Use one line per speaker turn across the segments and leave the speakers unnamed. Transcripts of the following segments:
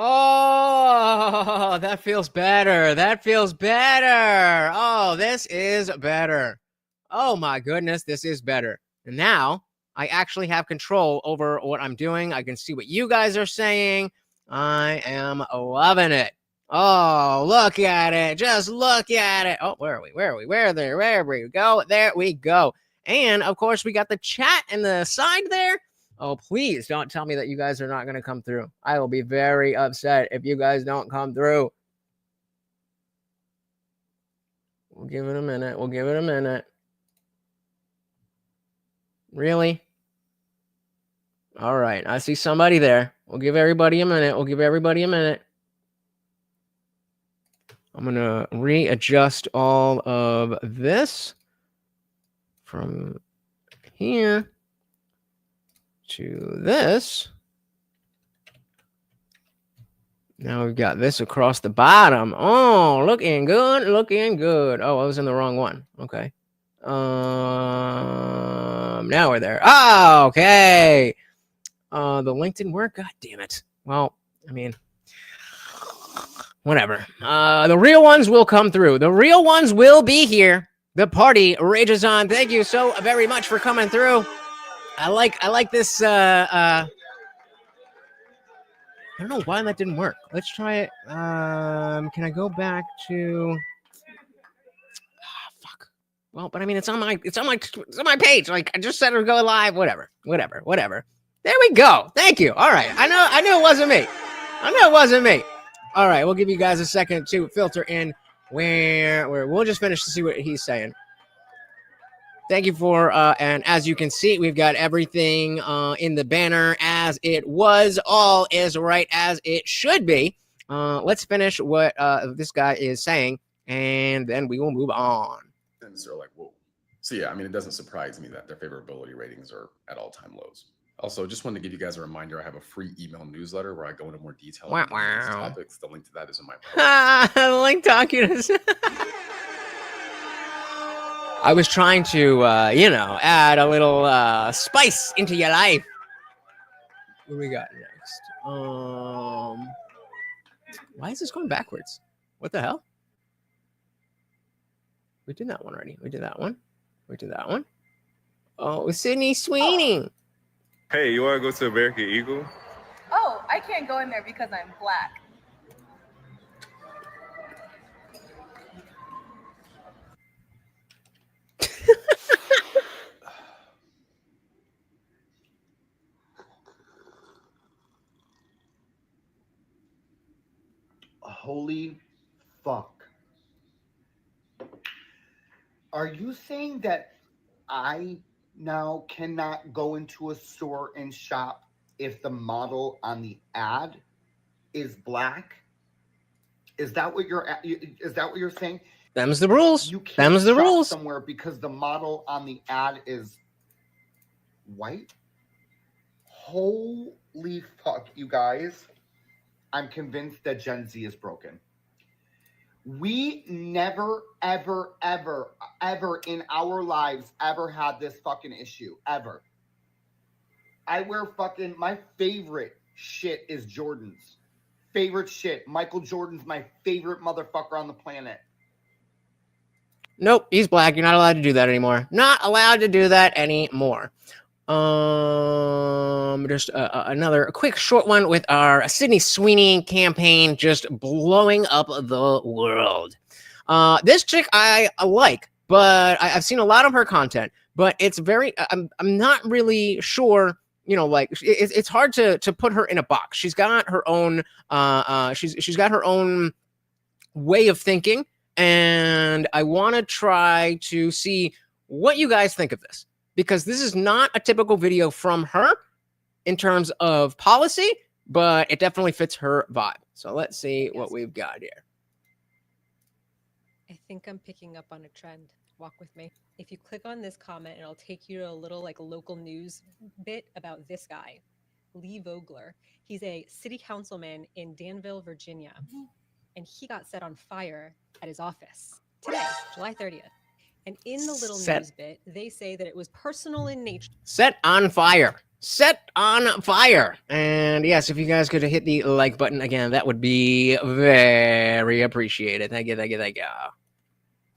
Oh, that feels better. That feels better. Oh, this is better. Oh my goodness, this is better. And now I actually have control over what I'm doing. I can see what you guys are saying. I am loving it. Oh, look at it. Just look at it. Oh, where are we? Where are we? Where we go? There we go. And of course, we got the chat in the side there. Oh, please don't tell me that you guys are not going to come through. I will be very upset if you guys don't come through. We'll give it a minute. We'll give it a minute. Really? All right. I see somebody there. We'll give everybody a minute. We'll give everybody a minute. I'm going to readjust all of this from here to this. Now we've got this across the bottom. Oh, looking good, looking good. Oh, I was in the wrong one. Okay. Now we're there. Oh, okay. The link didn't work. God damn it. Well, I mean, whatever. The real ones will come through. The real ones will be here. The party rages on. Thank you so very much for coming through. I like this. I don't know why that didn't work. Let's try it. Can I go back to? Fuck. Well, but I mean, it's on my page. Like I just said, to go live. Whatever. There we go. Thank you. All right. I knew it wasn't me. All right. We'll give you guys a second to filter in where we'll just finish to see what he's saying. Thank you for, and as you can see, we've got everything in the banner as it was. All is right as it should be. Let's finish what this guy is saying, and then we will move on.
And they're like, whoa. So yeah, I mean, it doesn't surprise me that their favorability ratings are at all-time lows. Also, just wanted to give you guys a reminder, I have a free email newsletter where I go into more detail on these topics. The link to that is in my post.
Link documents. I was trying to, add a little spice into your life. What do we got next? Why is this going backwards? What the hell? We did that one already. We did that one. Oh, Sydney Sweeney.
Hey, you want to go to American Eagle?
Oh, I can't go in there because I'm black.
Holy fuck. Are you saying that I now cannot go into a store and shop if the model on the ad is black? Is that what you're saying?
Them's the rules.
You can't
Them's the
shop
rules.
somewhere because the model on the ad is white? Holy fuck, you guys. I'm convinced that Gen Z is broken. We never, ever, ever, ever in our lives ever had this fucking issue. Ever. I wear fucking, my favorite shit is Jordans. Favorite shit. Michael Jordan's my favorite motherfucker on the planet.
Nope, he's black. You're not allowed to do that anymore. Not allowed to do that anymore. Just another quick short one with our Sydney Sweeney campaign just blowing up the world. This chick I like, but I've seen a lot of her content, but it's very, I'm not really sure, like it's hard to put her in a box. She's got her own, she's got her own way of thinking, and I want to try to see what you guys think of this. Because this is not a typical video from her in terms of policy, but it definitely fits her vibe. So let's see what we've got here.
I think I'm picking up on a trend. Walk with me. If you click on this comment, it'll take you to a little local news bit about this guy, Lee Vogler. He's a city councilman in Danville, Virginia, and he got set on fire at his office today, July 30th. And in the little news bit, they say that it was personal in nature.
Set on fire. set on fire. And yes, if you guys could hit the like button again, that would be very appreciated. Thank you, thank you, thank you.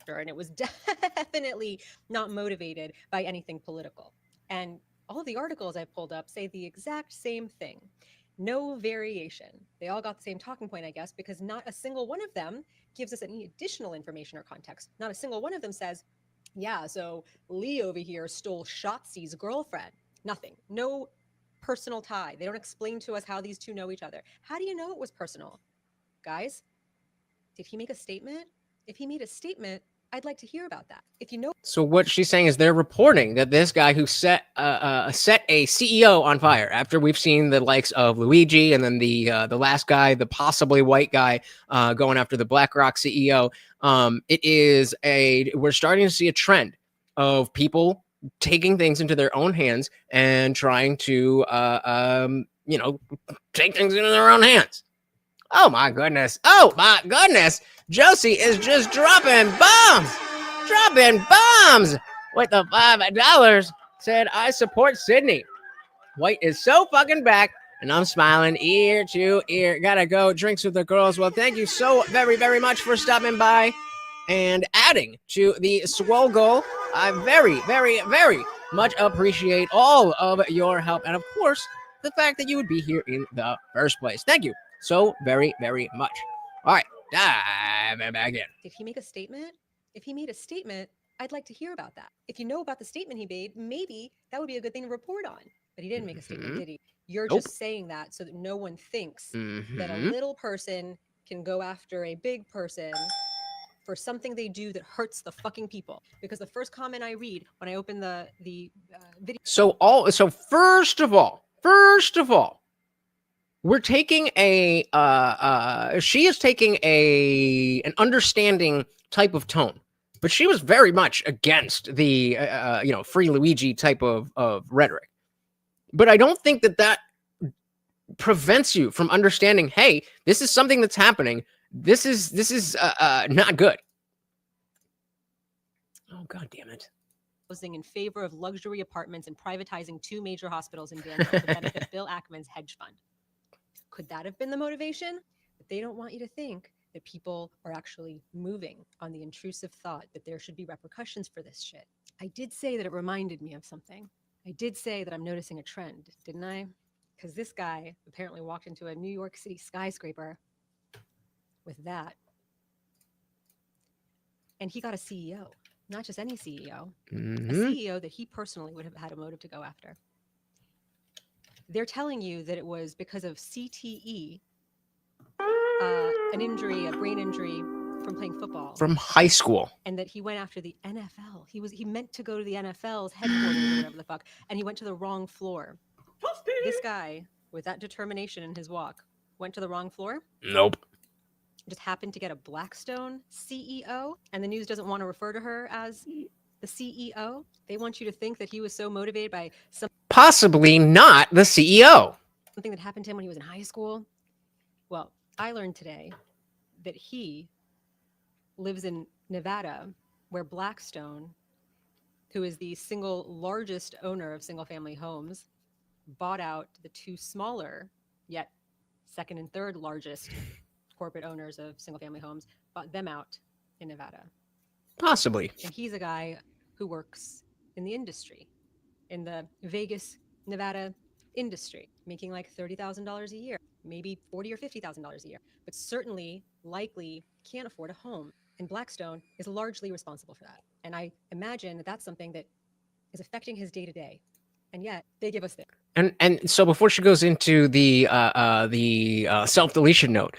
And it was definitely not motivated by anything political. And all of the articles I pulled up say the exact same thing. No variation. They all got the same talking point, I guess, because not a single one of them gives us any additional information or context. Not a single one of them says, yeah, so Lee over here stole Shotzi's girlfriend. Nothing. No personal tie. They don't explain to us how these two know each other. How do you know it was personal? Guys, did he make a statement? If he made a statement, I'd like to hear about that. If you know.
So what she's saying is they're reporting that this guy who set a CEO on fire after we've seen the likes of Luigi and then the last guy, the possibly white guy, going after the BlackRock CEO. We're starting to see a trend of people taking things into their own hands and trying to take things into their own hands. Oh my goodness. Oh my goodness. Josie is just dropping bombs with the $5. Said, I support Sydney. White is so fucking back, and I'm smiling ear to ear. Gotta go drinks with the girls. Well, thank you so very, very much for stopping by and adding to the swole goal. I very, very, very much appreciate all of your help, and of course, the fact that you would be here in the first place. Thank you so very, very much. All right, dive back in.
Did he make a statement? If he made a statement, I'd like to hear about that. If you know about the statement he made, maybe that would be a good thing to report on. But he didn't make a statement, did he? You're just saying that so that no one thinks that a little person can go after a big person for something they do that hurts the fucking people. Because the first comment I read when I open the video.
So first of all, we're taking she is taking an understanding type of tone, but she was very much against the Free Luigi type of rhetoric. But I don't think that prevents you from understanding, hey, this is something that's happening. This is not good. Oh, God damn it.
In favor of luxury apartments and privatizing 2 major hospitals in Danville to benefit Bill Ackman's hedge fund. Could that have been the motivation? But they don't want you to think that people are actually moving on the intrusive thought that there should be repercussions for this shit. I did say that it reminded me of something. I did say that I'm noticing a trend, didn't I? Because this guy apparently walked into a New York City skyscraper with that. And he got a CEO. Not just any CEO, a CEO that he personally would have had a motive to go after. They're telling you that it was because of CTE, an injury, a brain injury from playing football.
From high school.
And that he went after the NFL. He meant to go to the NFL's headquarters or whatever the fuck, and he went to the wrong floor. This guy, with that determination in his walk, went to the wrong floor?
Nope.
Just happened to get a Blackstone CEO, and the news doesn't want to refer to her as the CEO. They want you to think that he was so motivated by
possibly not the CEO.
Something that happened to him when he was in high school. Well, I learned today that he lives in Nevada, where Blackstone, who is the single largest owner of single-family homes, bought out the 2 smaller, yet second and third largest corporate owners of single-family homes, bought them out in Nevada.
Possibly.
And he's a guy who works in the industry, in the Vegas, Nevada industry, making like $30,000 a year, maybe $40,000 or $50,000 a year, but certainly, likely can't afford a home. And Blackstone is largely responsible for that. And I imagine that that's something that is affecting his day-to-day. And yet they give us this.
And so before she goes into the self-deletion note,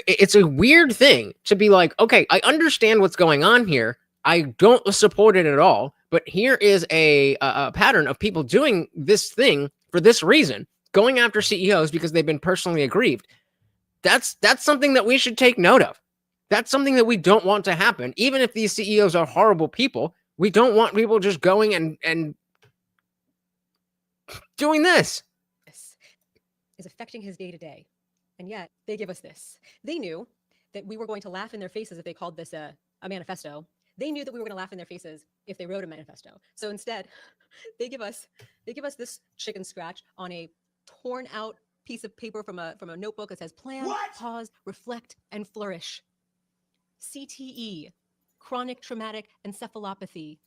it's a weird thing to be like, okay, I understand what's going on here. I don't support it at all, but here is a pattern of people doing this thing for this reason, going after CEOs because they've been personally aggrieved. That's something that we should take note of. That's something that we don't want to happen. Even if these CEOs are horrible people, we don't want people just going and doing this.
This is affecting his day-to-day. And yet they give us this. They knew that we were going to laugh in their faces if they called this a manifesto. They knew that we were going to laugh in their faces if they wrote a manifesto. So instead, they give us this chicken scratch on a torn out piece of paper from a notebook that says plan, pause, reflect, and flourish. CTE, chronic traumatic encephalopathy.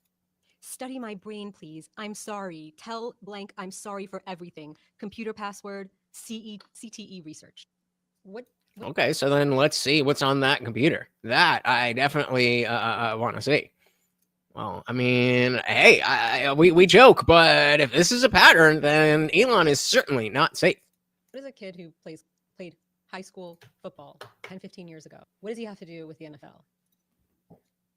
Study my brain, please. I'm sorry. Tell blank I'm sorry for everything. Computer password, CTE research. What?
Okay, so then let's see what's on that computer. That I definitely want to see. Well, I mean, hey, we joke, but if this is a pattern, then Elon is certainly not safe.
What is a kid who played high school football 10, 15 years ago? What does he have to do with the NFL?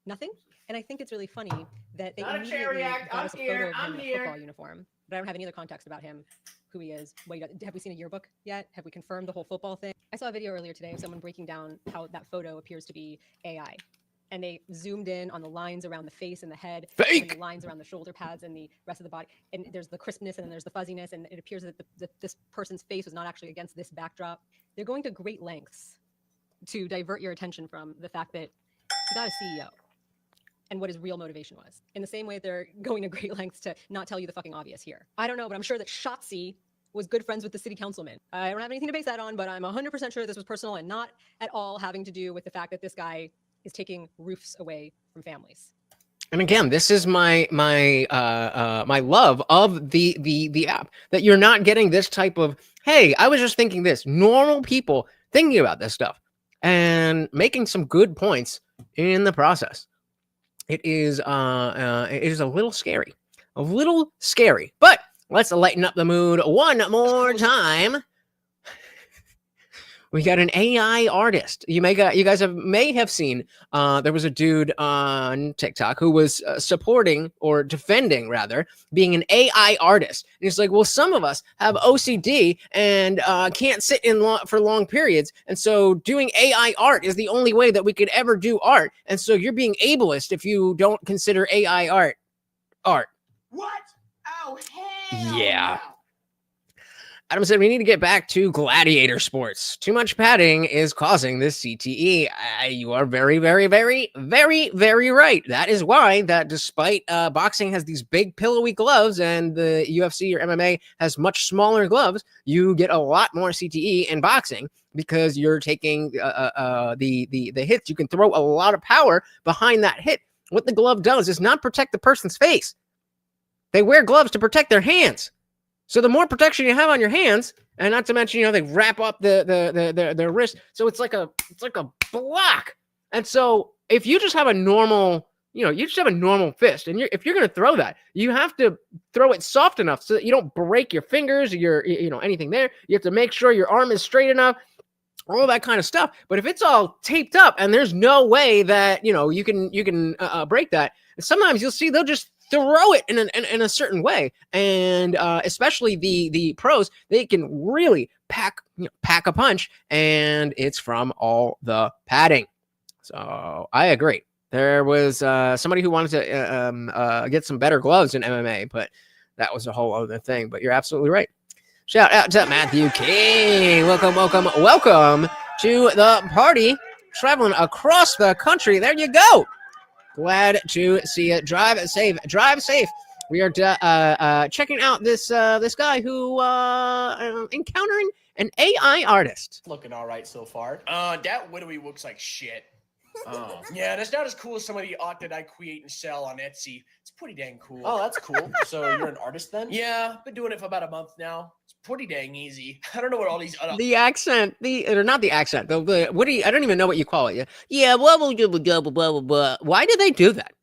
Nothing? And I think it's really funny that they immediately got us a photo of him in a football uniform, but I don't have any other context about him, who he is, what he does. Have we seen a yearbook yet? Have we confirmed the whole football thing? I saw a video earlier today of someone breaking down how that photo appears to be AI. And they zoomed in on the lines around the face and the head, and the lines around the shoulder pads and the rest of the body. And there's the crispness and then there's the fuzziness, and it appears that this person's face was not actually against this backdrop. They're going to great lengths to divert your attention from the fact that he got a CEO and what his real motivation was. In the same way, they're going to great lengths to not tell you the fucking obvious here. I don't know, but I'm sure that Shotzi was good friends with the city councilman. I don't have anything to base that on, but I'm 100% sure this was personal and not at all having to do with the fact that this guy is taking roofs away from families.
And again, this is my love of the app, that you're not getting this type of, hey, I was just thinking this, normal people thinking about this stuff and making some good points in the process. It is a little scary, but let's lighten up the mood one more time. We got an AI artist. You guys may have seen. There was a dude on TikTok who was supporting, or defending rather, being an AI artist. And he's like, well, some of us have OCD and can't sit for long periods, and so doing AI art is the only way that we could ever do art. And so you're being ableist if you don't consider AI art.
What? Oh hell
yeah. Adam said we need to get back to gladiator sports. Too much padding is causing this CTE. You are very, very, very, very, very right. That is why that despite boxing has these big pillowy gloves and the UFC or MMA has much smaller gloves, you get a lot more CTE in boxing because you're taking the hits. You can throw a lot of power behind that hit. What the glove does is not protect the person's face. They wear gloves to protect their hands. So the more protection you have on your hands, and not to mention, they wrap up their wrist, so it's like a block. And so if you just have a normal, fist, and if you're going to throw that, you have to throw it soft enough so that you don't break your fingers or anything there. You have to make sure your arm is straight enough, all that kind of stuff. But if it's all taped up and there's no way that you can break that, sometimes you'll see they'll just throw it in a certain way, and especially the pros, they can really pack a punch, and it's from all the padding. So I agree. There was somebody who wanted to get some better gloves in MMA, but that was a whole other thing. But you're absolutely right. Shout out to Matthew King. Welcome to the party. Traveling across the country. There you go. Glad to see you. Drive safe. We are checking out this guy who encountering an AI artist.
Looking all right so far. That literally looks like shit. Oh. Yeah, that's not as cool as some of the art that I create and sell on Etsy. It's pretty dang cool. Oh, that's cool. So you're an artist then? Yeah, been doing it for about a month now. It's pretty dang easy. I don't know what all these other...
The accent, or not the accent, the what do you, I don't even know what you call it. Yeah, blah, blah, blah, blah, blah, blah, blah. Why do they do that?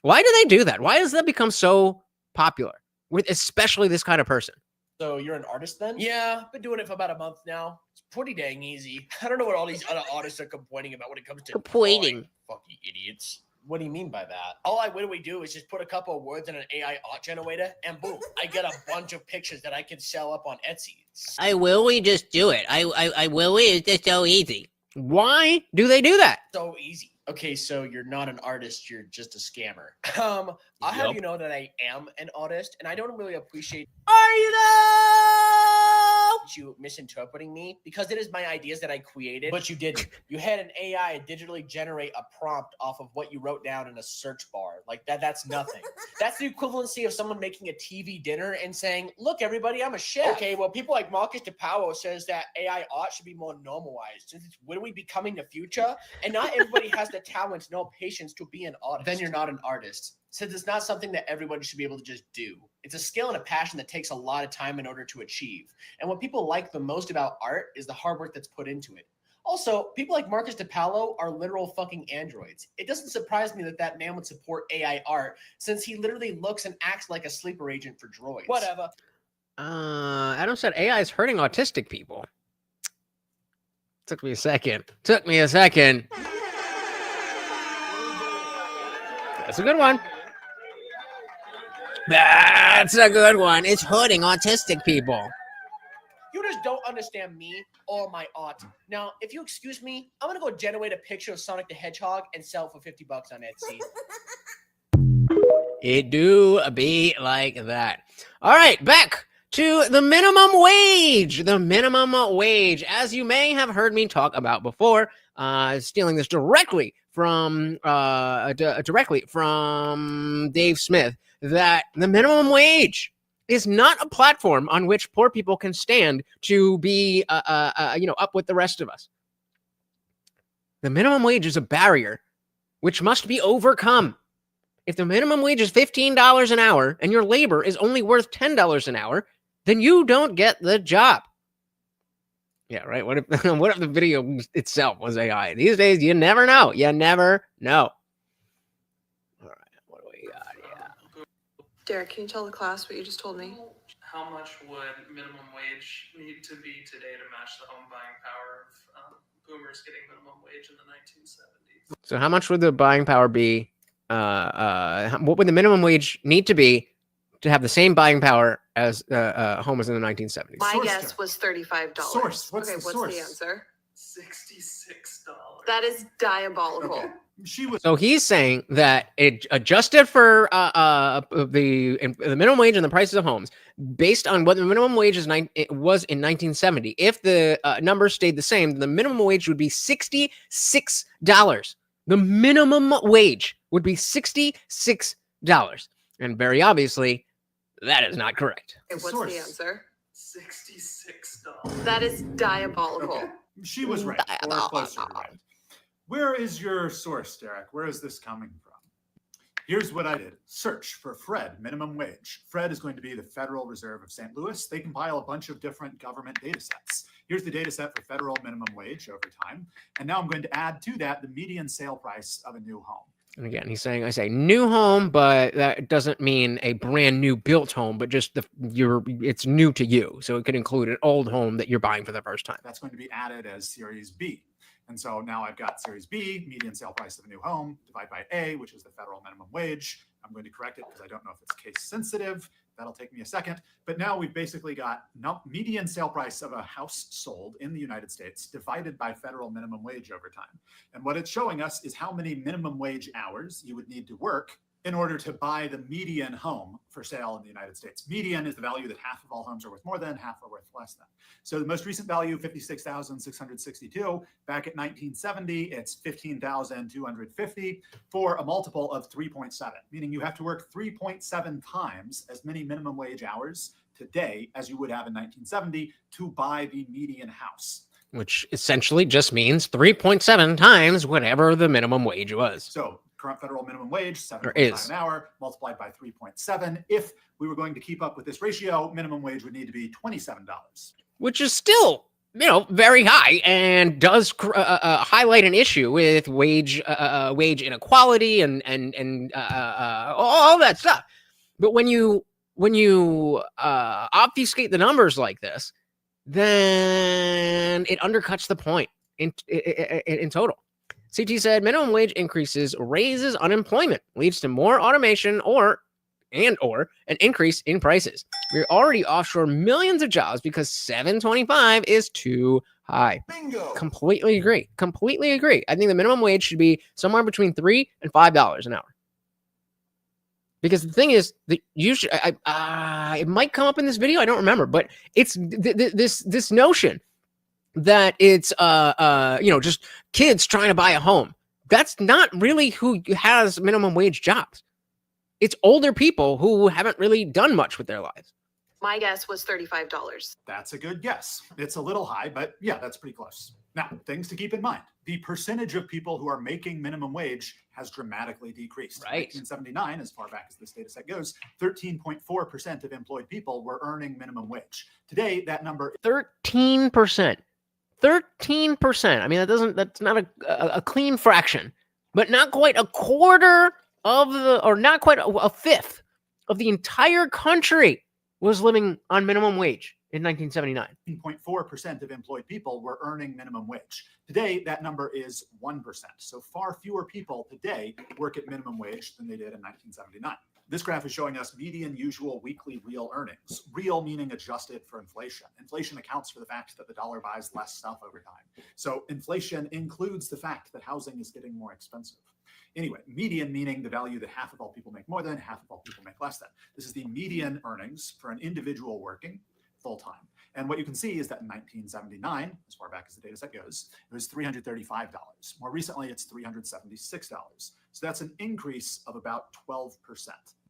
Why does that become so popular with especially this kind of person?
So you're an artist then? Yeah, been doing it for about a month now. It's pretty dang easy. I don't know what all these other artists are complaining about when it comes to
complaining.
Fucking idiots. What do you mean by that? All I literally do is just put a couple of words in an AI art generator, and boom, I get a bunch of pictures that I can sell up on Etsy.
I really just do it. I really, it's just so easy. Why do they do that?
So easy. Okay, so you're not an artist, you're just a scammer. I'll have you know that I am an artist, and I don't really appreciate...
Are you though?
appreciate you misinterpreting me because it is my ideas that I created. But you didn't. You had an AI digitally generate a prompt off of what you wrote down in a search bar. Like that's nothing. That's the equivalency of someone making a TV dinner and saying, look, everybody, I'm a chef. Okay, well, people like Marcus DePaulo says that AI art should be more normalized since it's when we becoming the future, and not everybody has the talent nor patience to be an artist. Then you're not an artist. Since it's not something that everybody should be able to just do. It's a skill and a passion that takes a lot of time in order to achieve. And what people like the most about art is the hard work that's put into it. Also, people like Marcus DePaulo are literal fucking androids. It doesn't surprise me that that man would support AI art since he literally looks and acts like a sleeper agent for droids. Whatever.
Adam said AI is hurting autistic people. Took me a second. That's a good one. That's a good one. It's hurting autistic people.
You just don't understand me or my art. Now, if you excuse me, I'm gonna go generate a picture of Sonic the Hedgehog and sell it for $50 on Etsy.
It do be like that. All right, back to the minimum wage. The minimum wage, as you may have heard me talk about before, stealing this directly from Dave Smith, that the minimum wage is not a platform on which poor people can stand to be, up with the rest of us. The minimum wage is a barrier which must be overcome. If the minimum wage is $15 an hour and your labor is only worth $10 an hour, then you don't get the job. Yeah, right. What if the video itself was AI? These days, you never know. You never know. All right, what do we got here?
Derek, can you tell the class what you just told me?
How much would minimum wage need to be today to match the home buying power of boomers getting minimum wage in the 1970s?
So how much would the buying power be? What would the minimum wage need to be to have the same buying power as homes in the 1970s?
My guess was $35.
Source. What's
okay,
the
what's
source?
the answer?
$66.
That is diabolical.
Okay.
So he's saying that it adjusted for the minimum wage and the prices of homes based on what the minimum wage was in 1970. If the numbers stayed the same, the minimum wage would be $66. The minimum wage would be $66. And very obviously, that is not correct.
Okay, what's the answer?
$66.
That is diabolical.
Okay. She was right. Or closer to right. Where is your source, Derek? Where is this coming from? Here's what I did. Search for Fred minimum wage. Fred is going to be the Federal Reserve of St. Louis. They compile a bunch of different government data sets. Here's the data set for federal minimum wage over time. And now I'm going to add to that the median sale price of a new home.
And again, he's saying, I say new home, but that doesn't mean a brand new built home, but just it's new to you. So it could include an old home that you're buying for the first time.
That's going to be added as Series B. And so now I've got Series B, median sale price of a new home, divide by A, which is the federal minimum wage. I'm going to correct it because I don't know if it's case sensitive. That'll take me a second. But now we've basically got median sale price of a house sold in the United States divided by federal minimum wage over time. And what it's showing us is how many minimum wage hours you would need to work in order to buy the median home for sale in the United States. Median is the value that half of all homes are worth more than, half are worth less than. So the most recent value, 56,662. Back at 1970, it's 15,250 for a multiple of 3.7, meaning you have to work 3.7 times as many minimum wage hours today as you would have in 1970 to buy the median house.
Which essentially just means 3.7 times whatever the minimum wage was.
So current federal minimum wage, $7.5 an hour, multiplied by 3.7. If we were going to keep up with this ratio, minimum wage would need to be $27. Which
is still, very high and does highlight an issue with wage inequality and all that stuff. But when you obfuscate the numbers like this, then it undercuts the point in total. CT said minimum wage increases raises unemployment, leads to more automation or an increase in prices. We're already offshore millions of jobs because $7.25 is too high.
Bingo.
Completely agree. I think the minimum wage should be somewhere between $3 and $5 an hour. Because the thing is that usually it might come up in this video. I don't remember, but it's this notion that it's just kids trying to buy a home. That's not really who has minimum wage jobs. It's older people who haven't really done much with their lives.
My guess was $35.
That's a good guess. It's a little high, but yeah, that's pretty close. Now, things to keep in mind. The percentage of people who are making minimum wage has dramatically decreased.
Right.
In 1979, as far back as this data set goes, 13.4% of employed people were earning minimum wage. Today, that number
13%. 13%. I mean, that's not a clean fraction, but not quite a quarter of not quite a fifth of the entire country was living on minimum wage in 1979.
13.4% of employed people were earning minimum wage. Today, that number is 1%. So far fewer people today work at minimum wage than they did in 1979. This graph is showing us median usual weekly real earnings. Real meaning adjusted for inflation. Inflation accounts for the fact that the dollar buys less stuff over time. So inflation includes the fact that housing is getting more expensive. Anyway, median meaning the value that half of all people make more than, half of all people make less than. This is the median earnings for an individual working full-time. And what you can see is that in 1979, as far back as the data set goes, it was $335. More recently, it's $376. So that's an increase of about 12%,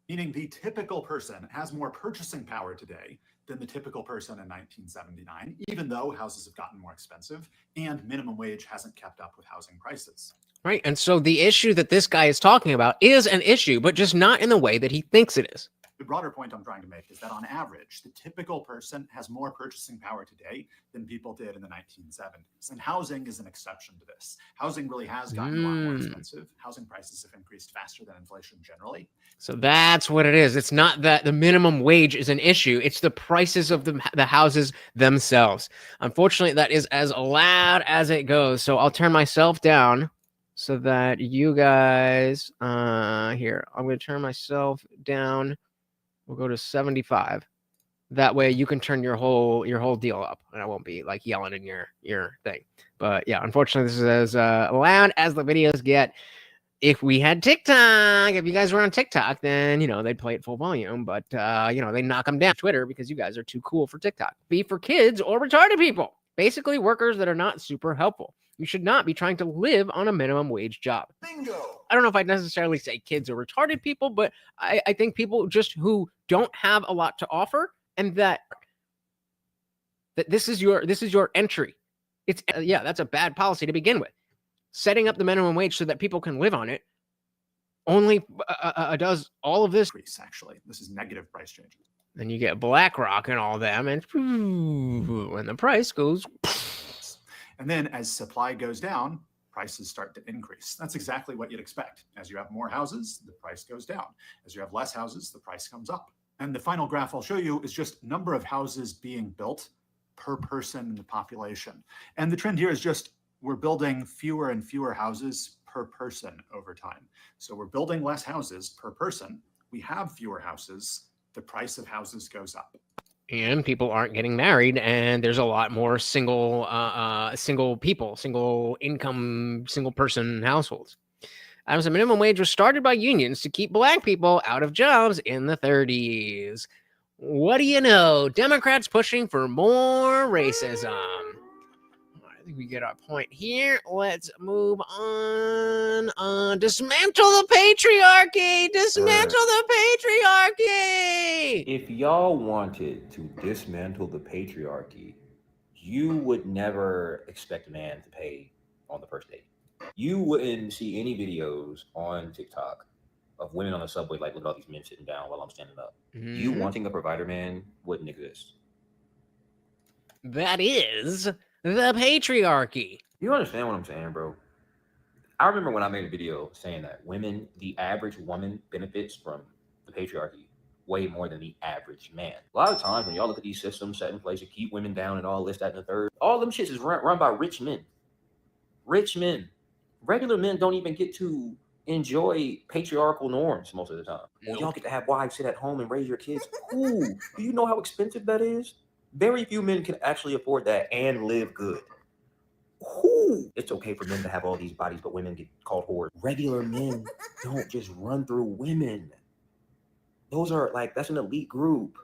meaning the typical person has more purchasing power today than the typical person in 1979, even though houses have gotten more expensive and minimum wage hasn't kept up with housing prices.
Right. And so the issue that this guy is talking about is an issue, but just not in the way that he thinks it is.
The broader point I'm trying to make is that on average, the typical person has more purchasing power today than people did in the 1970s. And housing is an exception to this. Housing really has gotten a lot more expensive. Housing prices have increased faster than inflation generally.
So that's what it is. It's not that the minimum wage is an issue. It's the prices of the houses themselves. Unfortunately, that is as loud as it goes. So I'll turn myself down so that you guys, here, I'm going to turn myself down. We'll go to 75. That way you can turn your whole deal up, and I won't be like yelling in your thing. But yeah, unfortunately, this is as loud as the videos get. If we had TikTok, if you guys were on TikTok, then they'd play it full volume. But they knock them down Twitter because you guys are too cool for TikTok. Be for kids or retarded people. Basically, workers that are not super helpful. You should not be trying to live on a minimum wage job.
Bingo!
I don't know if I'd necessarily say kids or retarded people, but I think people just who don't have a lot to offer, and that this is your entry. It's that's a bad policy to begin with. Setting up the minimum wage so that people can live on it only does all of this.
Actually, this is negative price changes.
Then you get BlackRock and all them, and when the price goes.
And then as supply goes down, prices start to increase. That's exactly what you'd expect. As you have more houses, the price goes down. As you have less houses, the price comes up. And the final graph I'll show you is just number of houses being built per person in the population. And the trend here is just we're building fewer and fewer houses per person over time. So we're building less houses per person. We have fewer houses. The price of houses goes up.
And people aren't getting married, and there's a lot more single people, single income, single person households. As a minimum wage was started by unions to keep black people out of jobs in the 30s. What do you know? Democrats pushing for more racism. I think we get our point here. Let's move on. Dismantle the patriarchy. Dismantle the patriarchy.
If y'all wanted to dismantle the patriarchy, you would never expect a man to pay on the first date. You wouldn't see any videos on TikTok of women on the subway like, look at all these men sitting down while I'm standing up. You wanting a provider man wouldn't exist.
That is the patriarchy.
You understand what I'm saying, bro? I remember when I made a video saying that the average woman benefits from the patriarchy way more than the average man. A lot of times when y'all look at these systems set in place to keep women down and all this, that, and the third, all them shits is run by rich men. Rich men. Regular men don't even get to enjoy patriarchal norms most of the time. Well, y'all get to have wives sit at home and raise your kids. Ooh, do you know how expensive that is? Very few men can actually afford that and live good. Ooh, it's okay for men to have all these bodies, but women get called whores. Regular men don't just run through women. Those are like, that's an elite group.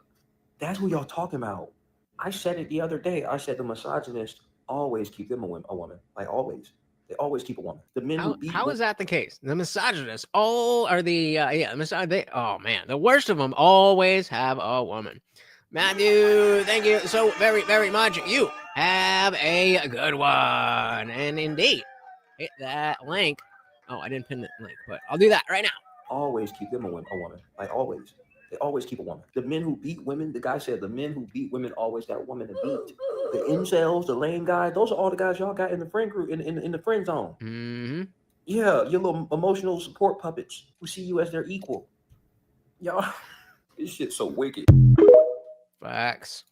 That's who y'all talking about. I said it the other day. I said the misogynists always keep them a woman. Like always. They always keep a woman. The men who beat
How is that the case? The misogynists all are the oh man, the worst of them always have a woman. Matthew, thank you so very, very much. You have a good one. And indeed, hit that link. Oh, I didn't pin the link, but I'll do that right now.
Always keep them a woman. Like always. They always keep a woman. The men who beat women, the guy said the men who beat women always got a woman to beat. The incels, the lame guys, those are all the guys y'all got in the friend group, in the friend zone.
Mm-hmm.
Yeah, your little emotional support puppets who see you as their equal. Y'all, this shit's so wicked.
Facts.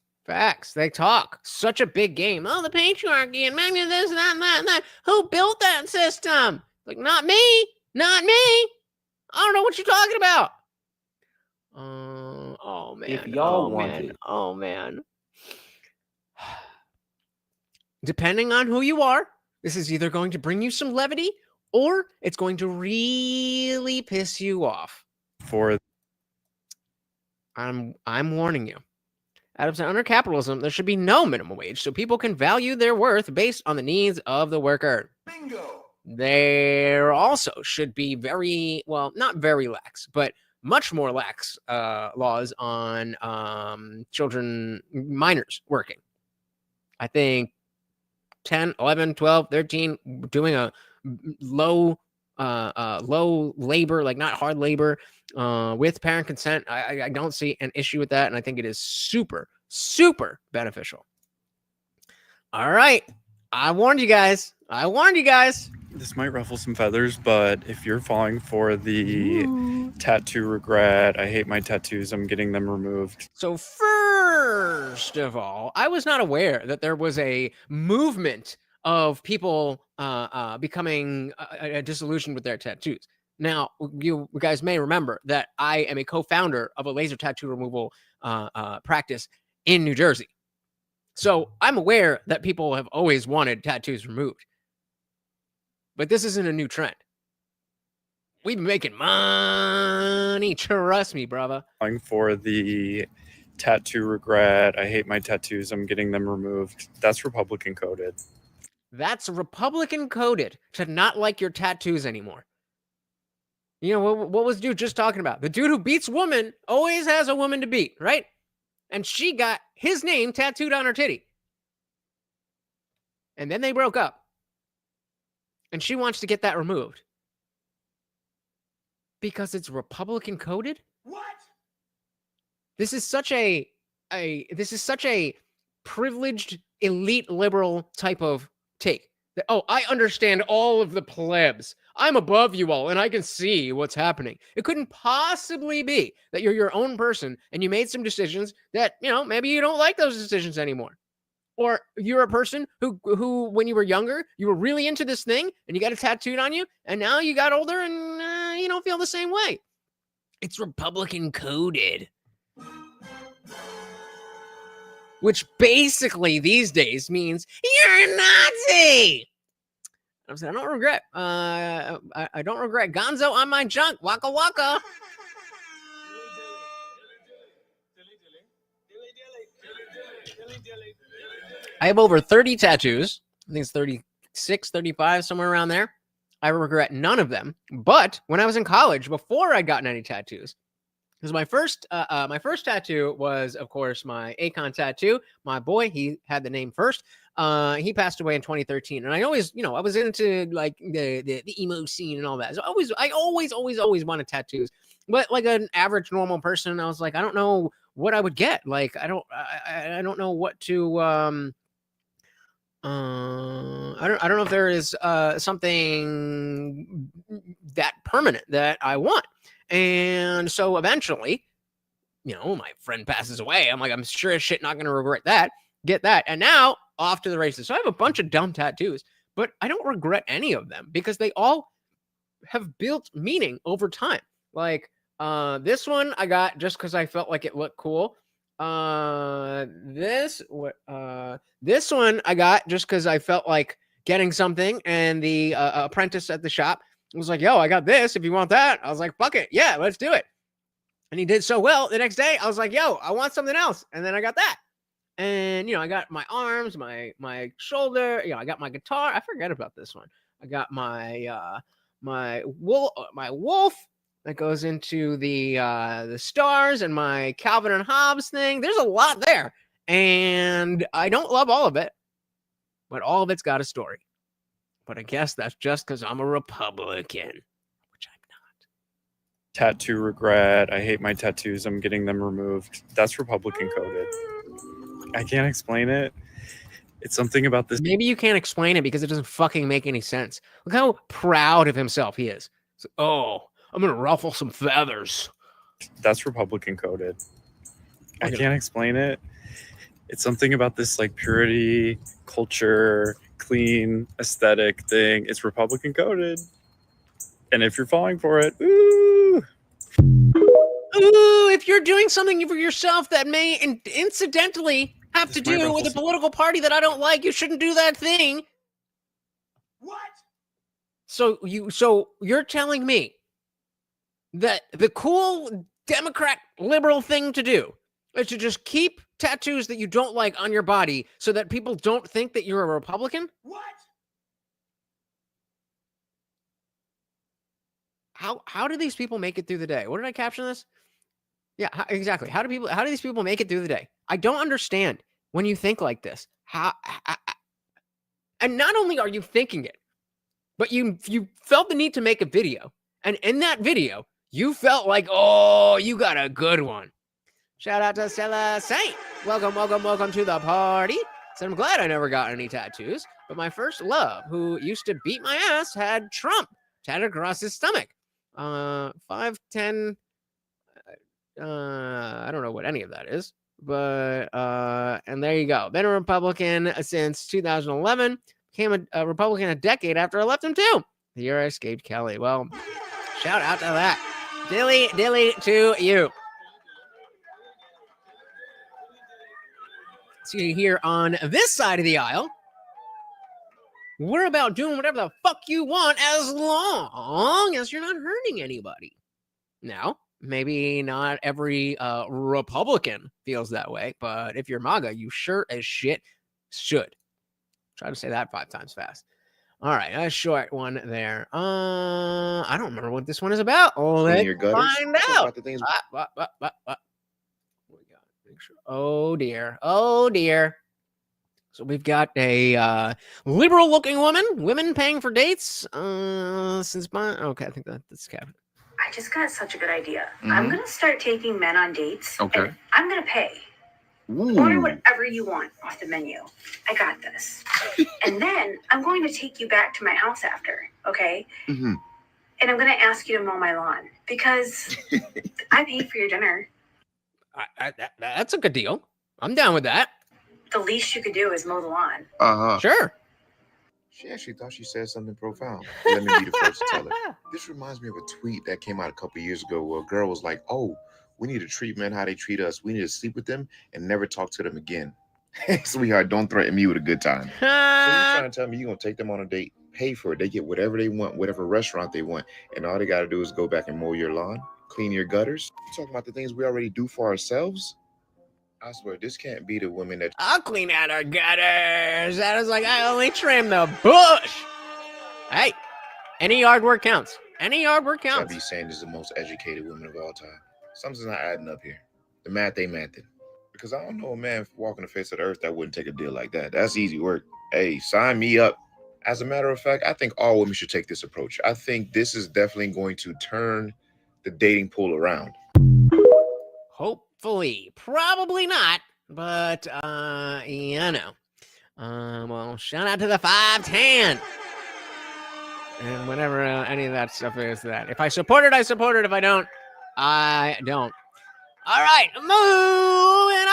They talk. Such a big game. Oh, the patriarchy and maybe this, that, and that, and that. Who built that system? Like, not me. Not me. I don't know what you're talking about. Oh man.
If y'all
oh
want
man.
it.
Oh man. Depending on who you are, this is either going to bring you some levity or it's going to really piss you off. I'm warning you. Adam said, under capitalism, there should be no minimum wage so people can value their worth based on the needs of the worker.
Bingo.
There also should be not very lax, but much more lax laws on minors working. I think 10, 11, 12, 13, doing a low labor, like not hard labor, with parent consent. I don't see an issue with that, and I think it is super, super beneficial. All right. I warned you guys.
This might ruffle some feathers, but if you're falling for the tattoo regret, I hate my tattoos, I'm getting them removed.
So first of all, I was not aware that there was a movement of people becoming disillusioned with their tattoos. Now, you guys may remember that I am a co-founder of a laser tattoo removal practice in New Jersey. So I'm aware that people have always wanted tattoos removed. But this isn't a new trend. We've been making money. Trust me, brother.
Falling for the tattoo regret, I hate my tattoos, I'm getting them removed. That's Republican coded.
That's Republican coded to not like your tattoos anymore. You know, what was dude just talking about? The dude who beats woman always has a woman to beat, right? And she got his name tattooed on her titty. And then they broke up. And she wants to get that removed. Because it's Republican coded?
What?
This is such a privileged elite liberal type of take. That, oh, I understand all of the plebs. I'm above you all and I can see what's happening. It couldn't possibly be that you're your own person and you made some decisions that, maybe you don't like those decisions anymore. Or you're a person who, when you were younger, you were really into this thing and you got it tattooed on you, and now you got older and you don't feel the same way. It's Republican coded. Which basically these days means you're a Nazi. I'm saying I don't regret. I don't regret Gonzo on my junk. Waka waka. I have over 30 tattoos. I think it's 36, 35, somewhere around there. I regret none of them. But when I was in college, before I'd gotten any tattoos, because my first tattoo was, of course, my Akon tattoo. My boy, he had the name first. He passed away in 2013, and I always, I was into like the emo scene and all that. So I always wanted tattoos. But like an average normal person, I was like, I don't know what I would get. Like I don't know what to. I don't know if there is something that permanent that I want. And so eventually, my friend passes away. I'm like, I'm sure as shit not going to regret that. Get that. And now off to the races. So I have a bunch of dumb tattoos, but I don't regret any of them because they all have built meaning over time. Like this one I got just because I felt like it looked cool. This one I got just because I felt like getting something, and the apprentice at the shop was like, yo, I got this if you want that. I was like, fuck it, yeah, let's do it. And he did so well the next day. I was like, yo, I want something else. And then I got that. And, I got my arms, my shoulder, I got my guitar. I forget about this one. I got my wolf that goes into the stars, and my Calvin and Hobbes thing. There's a lot there. And I don't love all of it, but all of it's got a story. But I guess that's just because I'm a Republican, which I'm not.
Tattoo regret. I hate my tattoos. I'm getting them removed. That's Republican coded. I can't explain it. It's something about this.
Maybe you can't explain it because it doesn't fucking make any sense. Look how proud of himself he is. Oh, I'm going to ruffle some feathers.
That's Republican coded. I can't explain it. It's something about this like purity, culture, clean, aesthetic thing. It's Republican coded. And if you're falling for it, ooh.
Ooh, if you're doing something for yourself that may incidentally have to do with a political party that I don't like, you shouldn't do that thing.
What?
So you're telling me that the cool Democrat liberal thing to do is to just keep tattoos that you don't like on your body so that people don't think that you're a Republican?
What?
How do these people make it through the day? What did I caption this? Yeah, exactly. How do these people make it through the day? I don't understand when you think like this. And not only are you thinking it, but you felt the need to make a video. And in that video, you felt like, oh, you got a good one. Shout out to Stella Saint. Welcome to the party. Said, I'm glad I never got any tattoos, but my first love, who used to beat my ass, had Trump tatted across his stomach. 5'10". I don't know what any of that is, but and there you go. Been a Republican since 2011. Became a Republican a decade after I left him too. The year I escaped Kelly. Well, shout out to that. Dilly to you. See here on this side of the aisle, we're about doing whatever the fuck you want as long as you're not hurting anybody. Now, maybe not every Republican feels that way, but if you're MAGA, you sure as shit should. Try to say that 5 times fast. All right, a short one there. I don't remember what this one is about. Let's find out. What? We got? Oh dear. So we've got a liberal-looking women paying for dates. Okay, I think that's Kevin.
I just got such a good idea. I'm gonna start taking men on dates.
Okay.
And I'm gonna pay. Order whatever you want off the menu. I got this. And then I'm going to take you back to my house after, okay? And I'm going to ask you to mow my lawn because I paid for your dinner.
That's a good deal. I'm down with that.
The least you could do is mow the lawn.
Sure.
She actually thought she said something profound. Let me be the first to tell her. This reminds me of a tweet that came out a couple years ago where a girl was like, oh, we need to treat men how they treat us. We need to sleep with them and never talk to them again. Sweetheart, don't threaten me with a good time. So you're trying to tell me you're going to take them on a date, pay for it. They get whatever they want, whatever restaurant they want. And all they got to do is go back and mow your lawn, clean your gutters. You're talking about the things we already do for ourselves? I swear, this can't be the women that...
I'll clean out our gutters. That is like, I only trim the bush. Hey, any yard work counts. Any yard work counts.
I'd be saying this is the most educated woman of all time. Something's not adding up here. The math ain't mathing. Because I don't know a man walking the face of the earth that wouldn't take a deal like that. That's easy work. Hey, sign me up. As a matter of fact, I think all women should take this approach. I think this is definitely going to turn the dating pool around.
Hopefully. Probably not. But, well, shout out to the 510. And whatever any of that stuff is that. If I support it, I support it. If I don't, I don't. All right, moving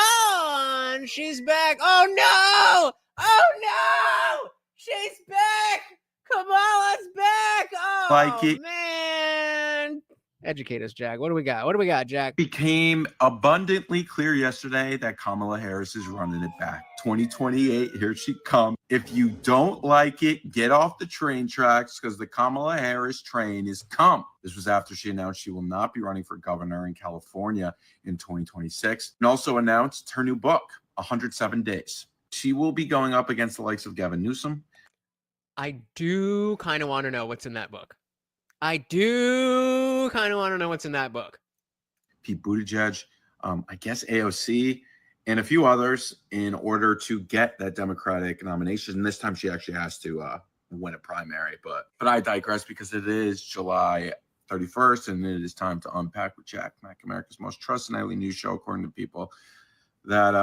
on. She's back. Oh, no. Oh, no. She's back. Kamala's back. Oh,
Like it.
man. Educate us, Jack. What do we got? What do we got, Jack?
Became abundantly clear yesterday that Kamala Harris is running it back. 2028, here she comes. If you don't like it, get off the train tracks because the Kamala Harris train is come. This was after she announced she will not be running for governor in California in 2026, and also announced her new book, 107 Days. She will be going up against the likes of Gavin Newsom.
I do kind of want to know what's in that book. I do kind of want to know what's in that book.
Pete Buttigieg, I guess AOC, and a few others in order to get that Democratic nomination. And this time she actually has to win a primary. But I digress because it is July 31st, and it is time to unpack with Jack Mack, America's most trusted nightly news show, according to people that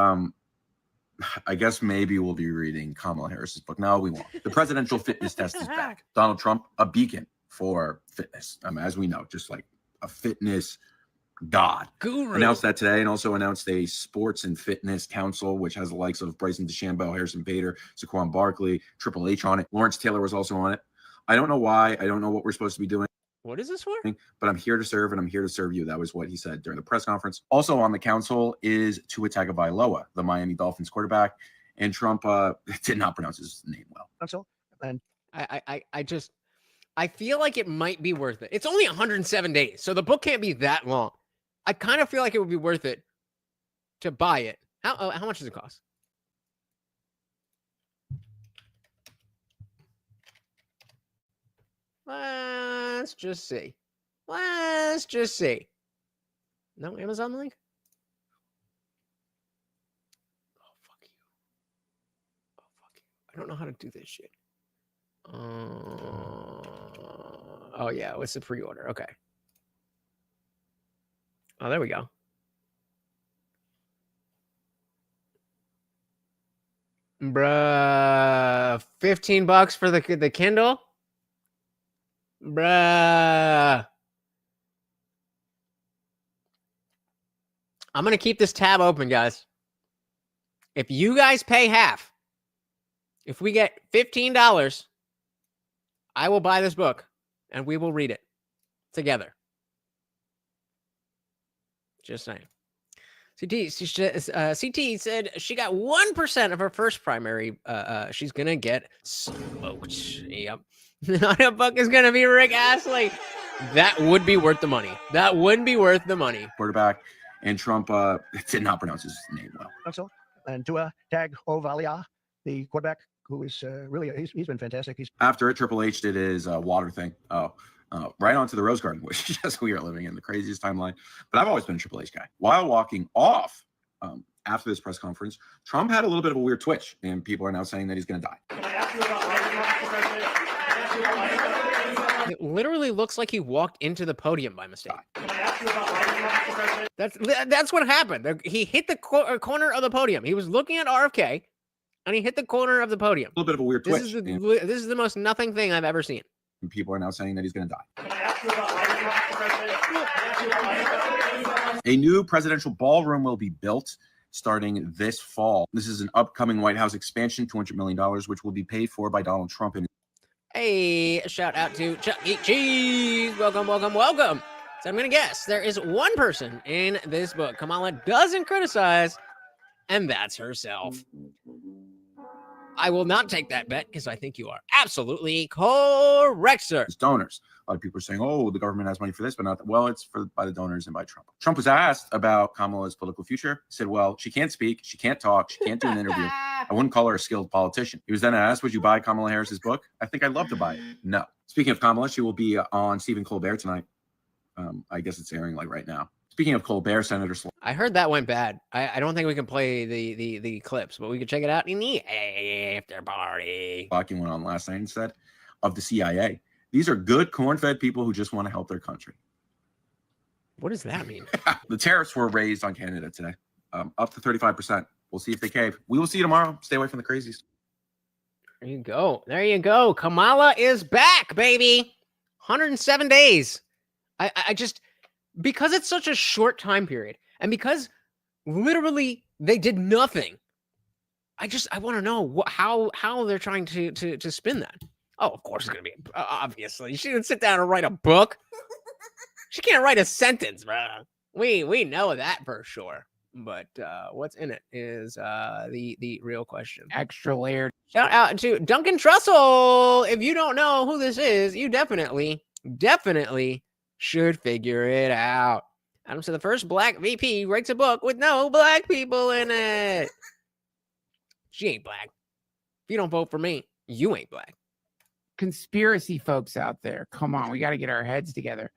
I guess maybe we'll be reading Kamala Harris's book. No, we won't. The presidential fitness test is back. Donald Trump, a beacon for fitness. As we know, just like a fitness god.
Guru.
Announced that today, and also announced a sports and fitness council, which has the likes of Bryson DeChambeau, Harrison Bader, Saquon Barkley, Triple H on it. Lawrence Taylor was also on it. I don't know why. I don't know what we're supposed to be doing.
What is this for?
But I'm here to serve, and I'm here to serve you. That was what he said during the press conference. Also on the council is Tua Tagovailoa, the Miami Dolphins quarterback, and Trump did not pronounce his name well.
Council, and
I feel like it might be worth it. It's only 107 days, so the book can't be that long. I kind of feel like it would be worth it to buy it. How much does it cost? Let's just see. Let's just see. No Amazon link? Oh, fuck you. Oh, fuck you. I don't know how to do this shit. Oh, yeah. It's a pre-order. Okay. Oh, there we go. Bruh. $15 for the Kindle? Bruh. I'm going to keep this tab open, guys. If you guys pay half, if we get $15, I will buy this book and we will read it together. Just saying. CT said she got 1% of her first primary. She's going to get smoked. Yep. The audiobook is going to be Rick Astley. That would be worth the money. That would be worth the money.
Quarterback, and Trump did not pronounce his name well.
Council, and Tua Tagovailoa, the quarterback, who is really, he's been fantastic.
After it, Triple H did his water thing. Right onto the Rose Garden, which is just we are living in the craziest timeline. But I've always been a Triple H guy. While walking off after this press conference, Trump had a little bit of a weird twitch, and people are now saying that he's going to die.
It literally looks like he walked into the podium by mistake. That's what happened. He hit the corner of the podium. He was looking at RFK, and he hit the corner of the podium.
A little bit of a weird twitch.
This is the most nothing thing I've ever seen.
And people are now saying that he's going to die. A new presidential ballroom will be built starting this fall. This is an upcoming White House expansion, $200 million, which will be paid for by Donald Trump.
Hey, shout out to Chuck E. Cheese. Welcome, welcome, welcome. So I'm going to guess there is one person in this book Kamala doesn't criticize, and that's herself. I will not take that bet because I think you are absolutely correct, sir.
It's donors. A lot of people are saying, oh, the government has money for this, but not that. Well, it's by the donors and by Trump. Trump was asked about Kamala's political future. He said, well, she can't speak. She can't talk. She can't do an interview. I wouldn't call her a skilled politician. He was then asked, would you buy Kamala Harris's book? I think I'd love to buy it. No. Speaking of Kamala, she will be on Stephen Colbert tonight. I guess it's airing like right now. Speaking of Colbert, Senator Sloan.
I heard that went bad. I don't think we can play the clips, but we can check it out in the after party.
Talking went on last night and said of the CIA. These are good corn-fed people who just want to help their country.
What does that mean?
The tariffs were raised on Canada today, up to 35%. We'll see if they cave. We will see you tomorrow. Stay away from the crazies.
There you go. There you go. Kamala is back, baby. 107 days. I just... Because it's such a short time period, and because literally they did nothing, I want to know how they're trying to spin that. Oh, of course it's going to be, obviously. She didn't sit down and write a book. She can't write a sentence, bro. We know that for sure. But what's in it is the real question.
Extra layer.
Shout out to Duncan Trussell. If you don't know who this is, you definitely should figure it out. Adam said the first black VP writes a book with no black people in it. She ain't black. If you don't vote for me, you ain't black.
Conspiracy folks out there, come on, we got to get our heads together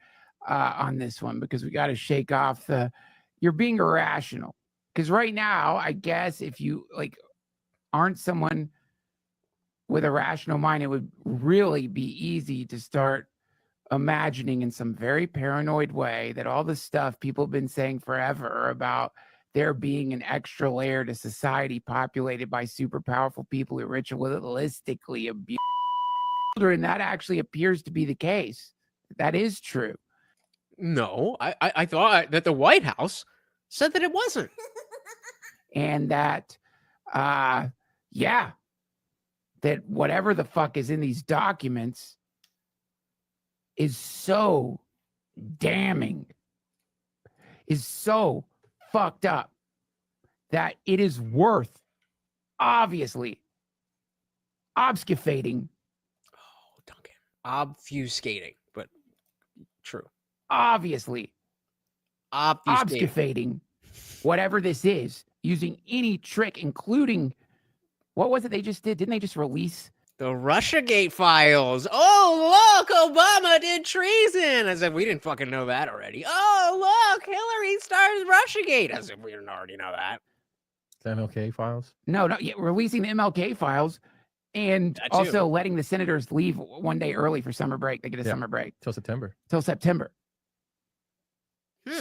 on this one, because we got to shake off the you're being irrational. Because right now, I guess if you like aren't someone with a rational mind, it would really be easy to start imagining in some very paranoid way that all the stuff people have been saying forever about there being an extra layer to society populated by super powerful people who ritualistically abuse children, that actually appears to be the case. That is true.
No, I thought that the White House said that it wasn't.
And that, yeah, that whatever the fuck is in these documents is so damning, is so fucked up that it is worth obviously obfuscating.
Oh, Duncan. Obfuscating, but true.
Obviously obfuscating whatever this is, using any trick, including, what was it they just did? Didn't they just release
the Russiagate files? Oh, look, Obama did treason. As if we didn't fucking know that already. Oh, look, Hillary started Russiagate. As if we didn't already know that.
The MLK files?
No, yeah, releasing the MLK files and also letting the senators leave one day early for summer break. They get a summer break.
Till September.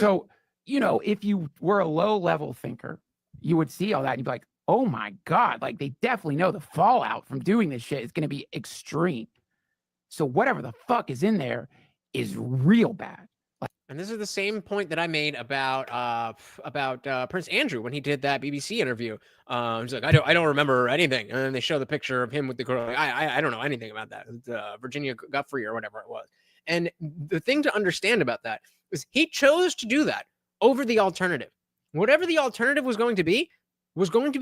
So, you know, if you were a low-level thinker, you would see all that and you'd be like, oh my God, like they definitely know the fallout from doing this shit is going to be extreme. So whatever the fuck is in there is real bad.
And this is the same point that I made about Prince Andrew when he did that BBC interview. He's like, I don't remember anything, and then they show the picture of him with the girl. Like, I don't know anything about that. Virginia Guffrey or whatever it was. And the thing to understand about that is he chose to do that over the alternative. Whatever the alternative was going to be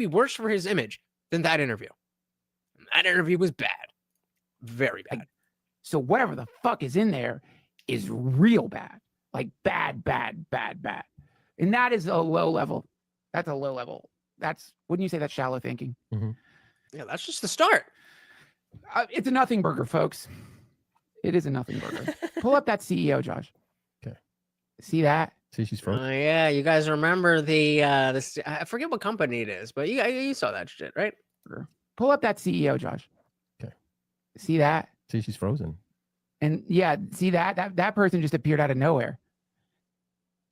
worse for his image than that interview. And that interview was bad, very bad.
So whatever the fuck is in there is real bad. Like bad. And that is a low level. That's a low level. Wouldn't you say that's shallow thinking?
Mm-hmm.
Yeah, that's just the start.
It's a nothing burger, folks. It is a nothing burger. Pull up that CEO, Josh.
Okay.
See that?
See, she's frozen.
Oh yeah, you guys remember this? I forget what company it is, but you saw that shit, right?
Pull up that CEO, Josh.
Okay.
See that?
See, she's frozen.
And yeah, see that person just appeared out of nowhere.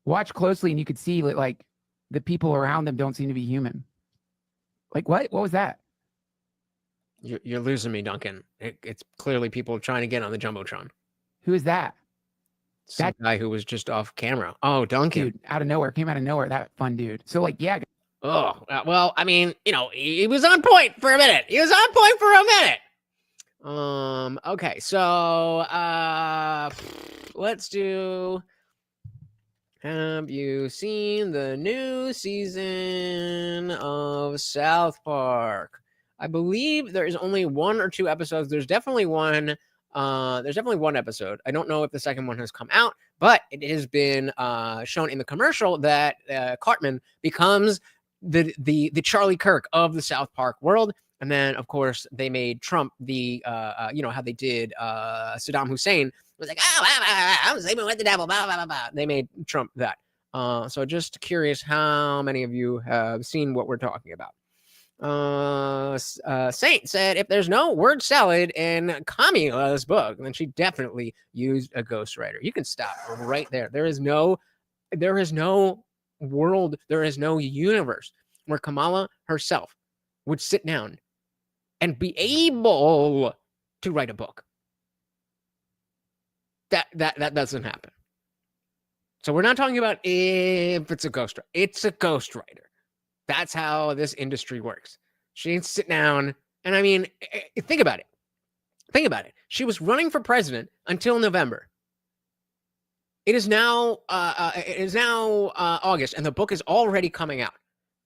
Watch closely, and you could see like the people around them don't seem to be human. Like what? What was that?
You're losing me, Duncan. It's clearly people trying to get on the jumbotron.
Who is that?
That guy who was just off camera. Oh, Duncan.
Dude, came out of nowhere. That fun dude. So like, yeah.
Oh, well, I mean, you know, he was on point for a minute. Okay, so let's do. Have you seen the new season of South Park? I believe there is only 1 or 2 episodes. There's definitely one. There's definitely one episode. I don't know if the second one has come out, but it has been shown in the commercial that Cartman becomes the Charlie Kirk of the South Park world. And then, of course, they made Trump the, you know, how they did Saddam Hussein. It was like, I'm sleeping with the devil, blah, blah, blah, blah. They made Trump that. So just curious how many of you have seen what we're talking about. Saint said, if there's no word salad in Camila's book, then she definitely used a ghostwriter. You can stop right there. There is no world, there is no universe where Kamala herself would sit down and be able to write a book. That doesn't happen. So we're not talking about if it's a ghostwriter. It's a ghostwriter. That's how this industry works. She didn't sit down. And I mean, think about it. She was running for president until November. It is now August, and the book is already coming out.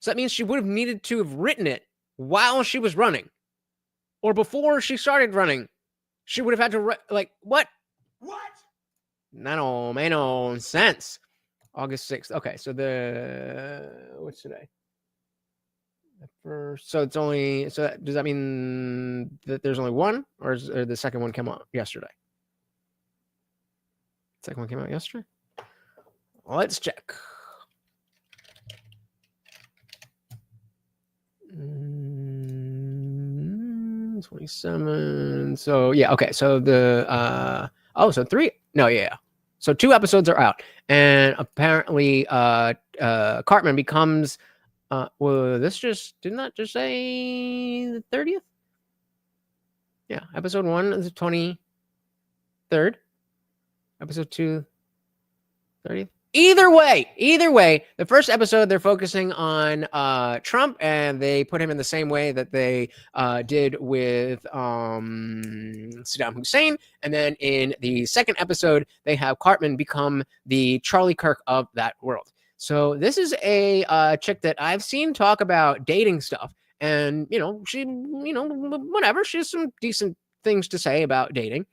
So that means she would have needed to have written it while she was running, or before she started running. She would have had to write, like, what? What? That don't make no sense. August 6th. Okay, so what's today? The first. So it's only. So does that mean that there's only one, or the second one came out yesterday? Second one came out yesterday. Let's check. 27. So yeah, okay. So so 3. No, yeah. So 2 episodes are out, and apparently Cartman becomes well, this just didn't that just say the 30th? Yeah, episode 1 is the 23rd. Episode 2, 30th. Either way, the first episode they're focusing on Trump, and they put him in the same way that they did with Saddam Hussein. And then in the second episode, they have Cartman become the Charlie Kirk of that world. So this is a chick that I've seen talk about dating stuff, and she, whatever, she has some decent things to say about dating.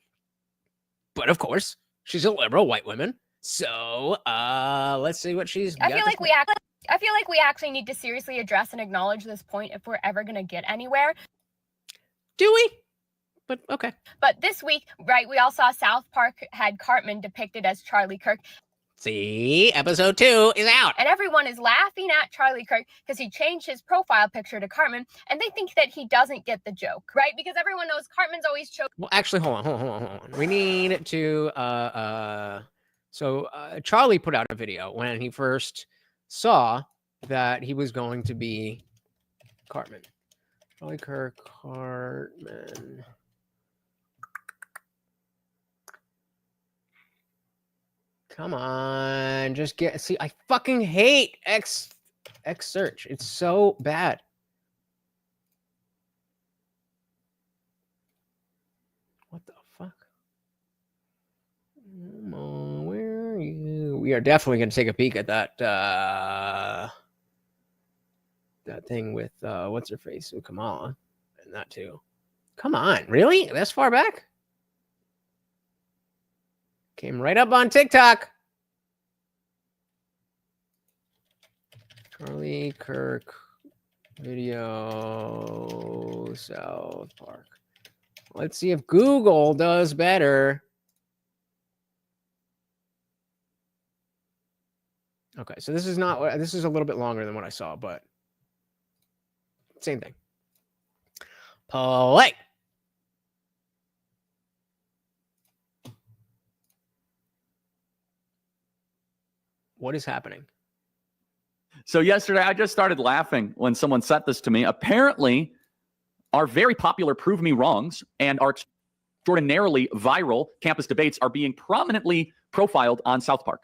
But of course, she's a liberal white woman. So let's see what she's got.
I feel like we actually need to seriously address and acknowledge this point if we're ever going to get anywhere.
Do we? But okay.
But this week, right, we all saw South Park had Cartman depicted as Charlie Kirk.
See, episode 2 is out.
And everyone is laughing at Charlie Kirk because he changed his profile picture to Cartman, and they think that he doesn't get the joke, right? Because everyone knows Cartman's always choking.
Well, actually, hold on. We need to So Charlie put out a video when he first saw that he was going to be Cartman. Charlie Kirk, Cartman. Come on, just see. I fucking hate X search. It's so bad. What the fuck? Where are you? We are definitely going to take a peek at that that thing with what's her face, Kamala, and that too. Come on, really? That's far back? Came right up on TikTok. Charlie Kirk video South Park. Let's see if Google does better. Okay, so this is not. This is a little bit longer than what I saw, but same thing. Play. What is happening?
So yesterday, I just started laughing when someone sent this to me. Apparently, our very popular Prove Me Wrongs and our extraordinarily viral campus debates are being prominently profiled on South Park.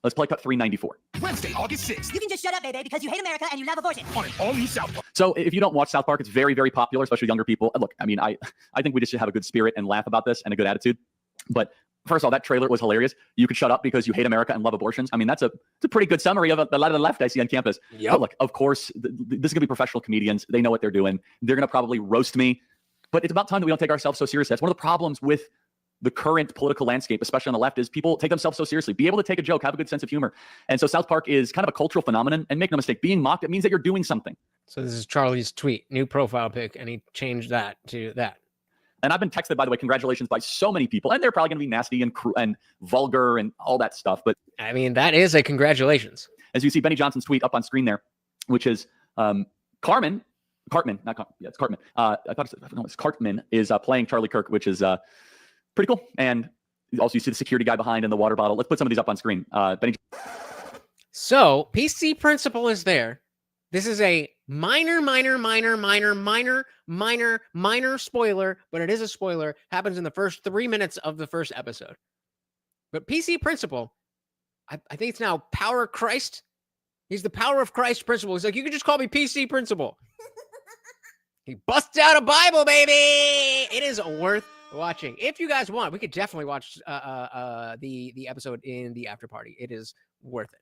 Let's play cut 394.
Wednesday, August 6th. You can just shut up, baby, because you hate America and you love abortion. On an all-new South Park.
So if you don't watch South Park, it's very, very popular, especially younger people. And look, I mean, I think we just should have a good spirit and laugh about this and a good attitude. But first of all, that trailer was hilarious. You could shut up because you hate America and love abortions. I mean, it's a pretty good summary of a lot of the left I see on campus.
Yep.
But look, of course, this is going to be professional comedians. They know what they're doing. They're going to probably roast me. But it's about time that we don't take ourselves so seriously. That's one of the problems with the current political landscape, especially on the left, is people take themselves so seriously. Be able to take a joke, have a good sense of humor. And so South Park is kind of a cultural phenomenon. And make no mistake, being mocked, it means that you're doing something.
So this is Charlie's tweet, new profile pic, and he changed that to that.
And I've been texted, by the way, congratulations by so many people. And they're probably going to be nasty and and vulgar and all that stuff. But
I mean, that is a congratulations.
As you see Benny Johnson's tweet up on screen there, which is Cartman, it's Cartman. I thought it's Cartman is playing Charlie Kirk, which is pretty cool. And also you see the security guy behind in the water bottle. Let's put some of these up on screen. Benny.
So PC Principal is there. This is a minor spoiler, but it is a spoiler. Happens in the first 3 minutes of the first episode. But PC Principal, I think it's now Power Christ. He's the Power of Christ Principal. He's like, you can just call me PC Principal. He busts out a Bible, baby. It is worth watching. If you guys want, we could definitely watch the episode in the after party. It is worth it.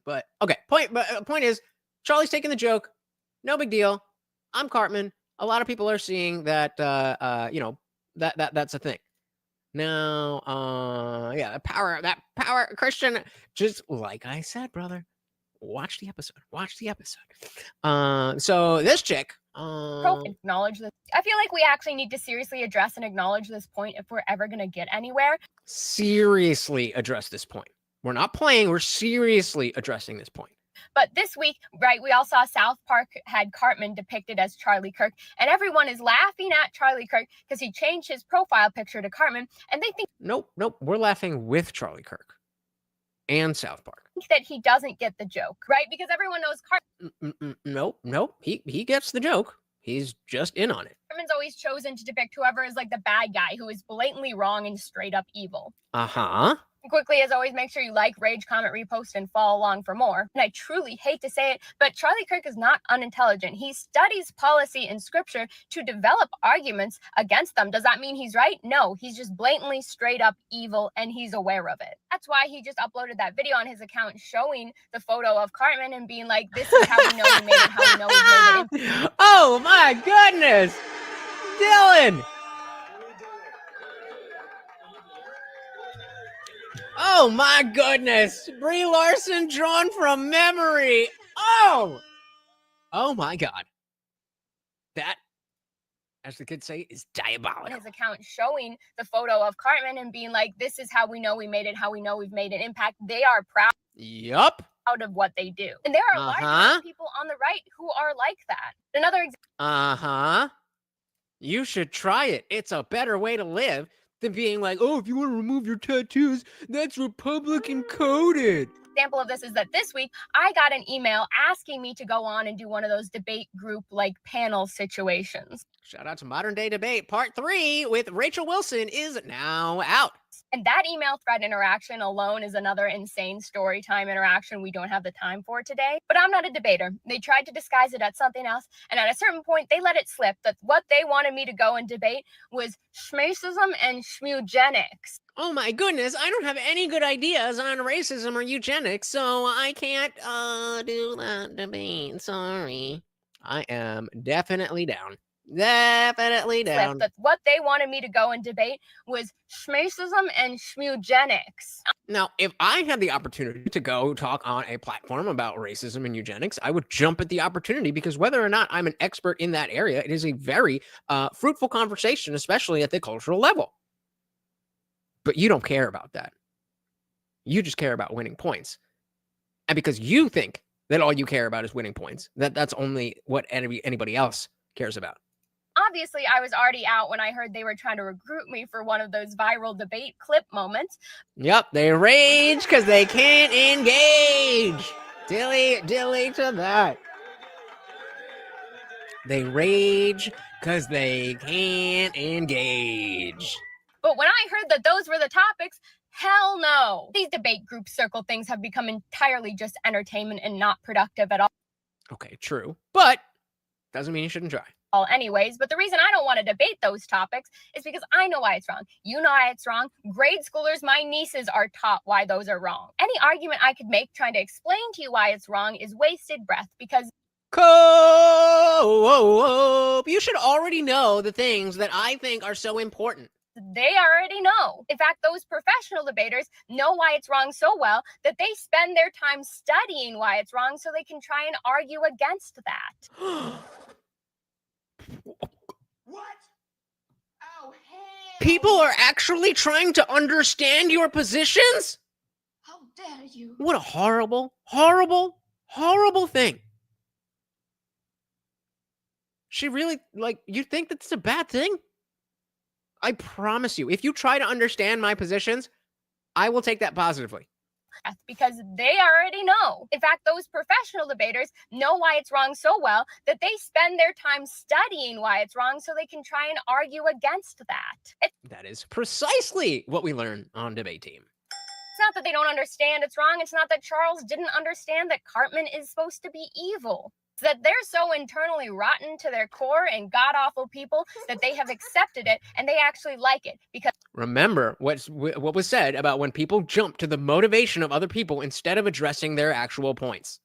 But okay, point is, Charlie's taking the joke. No big deal. I'm Cartman. A lot of people are seeing that that's a thing. Now, yeah, that power, Christian, just like I said, brother, watch the episode. Watch the episode. So this chick,
acknowledge this. I feel like we actually need to seriously address and acknowledge this point if we're ever going to get anywhere.
seriously address this point. We're not playing, we're seriously addressing this point.
But this week, right, we all saw South Park had Cartman depicted as Charlie Kirk, and everyone is laughing at Charlie Kirk because he changed his profile picture to Cartman, and they think
Nope, we're laughing with Charlie Kirk and South Park.
that he doesn't get the joke, right? Because everyone knows
Nope, he gets the joke. He's just in on it.
Cartman's always chosen to depict whoever is like the bad guy who is blatantly wrong and straight up evil.
Uh-huh.
Quickly, as always, make sure you like, rage, comment, repost, and follow along for more. And I truly hate to say it, but Charlie Kirk is not unintelligent. He studies policy and scripture to develop arguments against them. Does that mean he's right? No, he's just blatantly straight up evil, and he's aware of it. That's why he just uploaded that video on his account showing the photo of Cartman and being like, this is how we know we made it, how we know we made it.
Oh my goodness! Dylan! Oh my goodness! Brie Larson drawn from memory! Oh my god. That, as the kids say, is diabolical.
On his account showing the photo of Cartman and being like, this is how we know we made it, how we know we've made an impact. They are proud
Yup.
of what they do. And there are a large amount of people on the right who are like that. Another example.
Uh-huh. You should try it. It's a better way to live than being like, oh, if you want to remove your tattoos, that's Republican coded.
Example of this is that this week I got an email asking me to go on and do one of those debate group like panel situations.
Shout out to Modern Day Debate Part 3 with Rachel Wilson is now out.
And that email thread interaction alone is another insane story time interaction we don't have the time for today. But I'm not a debater. They tried to disguise it as something else. And at a certain point, they let it slip that what they wanted me to go and debate was schmacism and schmugenics.
Oh my goodness, I don't have any good ideas on racism or eugenics, so I can't do that debate. Sorry. I am definitely down. Definitely down.
That what they wanted me to go and debate was schmacism and schmugenics.
Now, if I had the opportunity to go talk on a platform about racism and eugenics, I would jump at the opportunity because whether or not I'm an expert in that area, it is a very fruitful conversation, especially at the cultural level. But you don't care about that. You just care about winning points. And because you think that all you care about is winning points, that's only what anybody else cares about.
Obviously, I was already out when I heard they were trying to recruit me for one of those viral debate clip moments.
Yep, they rage because they can't engage. Dilly to that. They rage because they can't engage.
But when I heard that those were the topics, hell no. These debate group circle things have become entirely just entertainment and not productive at all.
Okay, true. But doesn't mean you shouldn't try.
Anyways, but the reason I don't want to debate those topics is because I know why it's wrong. You know why it's wrong. Grade schoolers, my nieces, are taught why those are wrong. Any argument I could make trying to explain to you why it's wrong is wasted breath because
you should already know the things that I think are so important.
They already know. In fact, those professional debaters know why it's wrong so well that they spend their time studying why it's wrong so they can try and argue against that.
What? Oh, hey.
People are actually trying to understand your positions?
How dare you?
What a horrible, horrible, horrible thing. She really, you think that's a bad thing? I promise you, if you try to understand my positions, I will take that positively.
Because they already know. In fact, those professional debaters know why it's wrong so well that they spend their time studying why it's wrong so they can try and argue against that.
That is precisely what we learn on Debate Team.
It's not that they don't understand it's wrong. It's not that Charles didn't understand that Cartman is supposed to be evil. That they're so internally rotten to their core and god-awful people that they have accepted it and they actually like it because
Remember what was said about when people jump to the motivation of other people instead of addressing their actual points.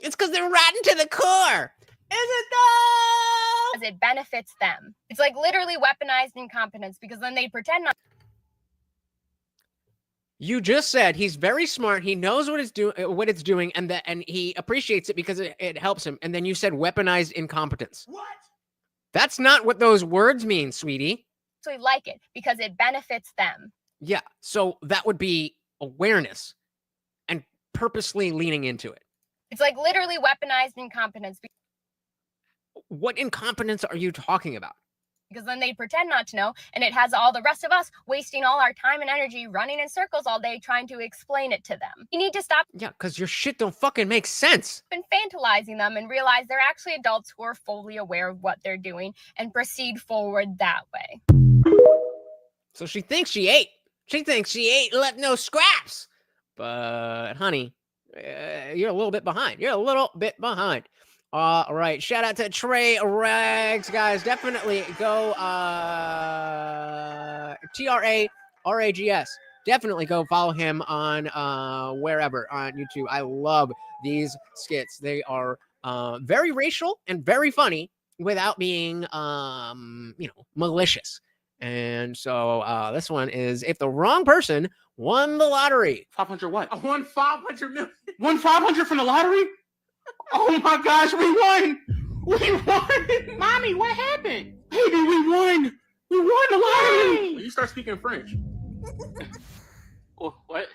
It's because they're rotten to the core. Is it though?
because it benefits them. It's like literally weaponized incompetence because then they pretend not.
You just said he's very smart. He knows what it's doing, and he appreciates it because it helps him. And then you said weaponized incompetence.
What?
That's not what those words mean, sweetie.
Actually like it because it benefits them.
Yeah, so that would be awareness and purposely leaning into it.
It's like literally weaponized incompetence
What incompetence are you talking about?
because then they pretend not to know, and it has all the rest of us wasting all our time and energy running in circles all day trying to explain it to them. You need to stop
Yeah, because your shit don't fucking make sense.
infantilizing them and realize they're actually adults who are fully aware of what they're doing and proceed forward that way.
So she thinks she ate. She thinks she ate, left no scraps. But, honey, you're a little bit behind. You're a little bit behind. All right. Shout out to Trey Rags, guys. Definitely go TRARAGS. Definitely go follow him on wherever on YouTube. I love these skits. They are very racial and very funny without being malicious. And so this one is if the wrong person won the lottery.
500 what? I won 500 million. Won 500 from the lottery? Oh my gosh, we won! We won! Mommy, what happened? Baby, we won! We won the lottery! When you start speaking French. What? What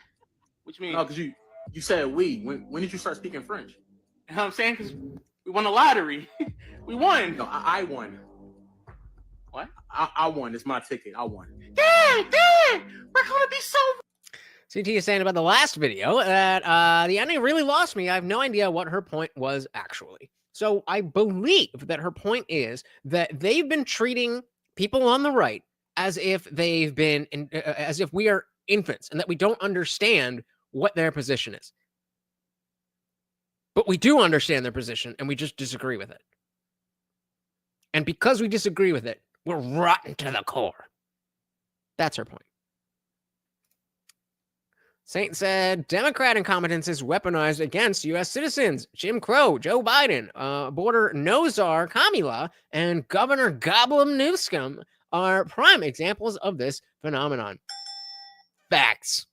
you mean? No, because you said we. When did you start speaking French? You know what I'm saying? Because we won the lottery. We won. No, I won. What? I won. It's my ticket. I won. Dad! We're gonna be so...
CT is saying about the last video that the ending really lost me. I have no idea what her point was actually. So I believe that her point is that they've been treating people on the right as if they've been, as if we are infants and that we don't understand what their position is. But we do understand their position and we just disagree with it. And because we disagree with it, we're rotten to the core. That's her point. Saint said, Democrat incompetence is weaponized against U.S. citizens. Jim Crow, Joe Biden, border Nozar Kamila, and Governor Goblin Newsom are prime examples of this phenomenon. Facts.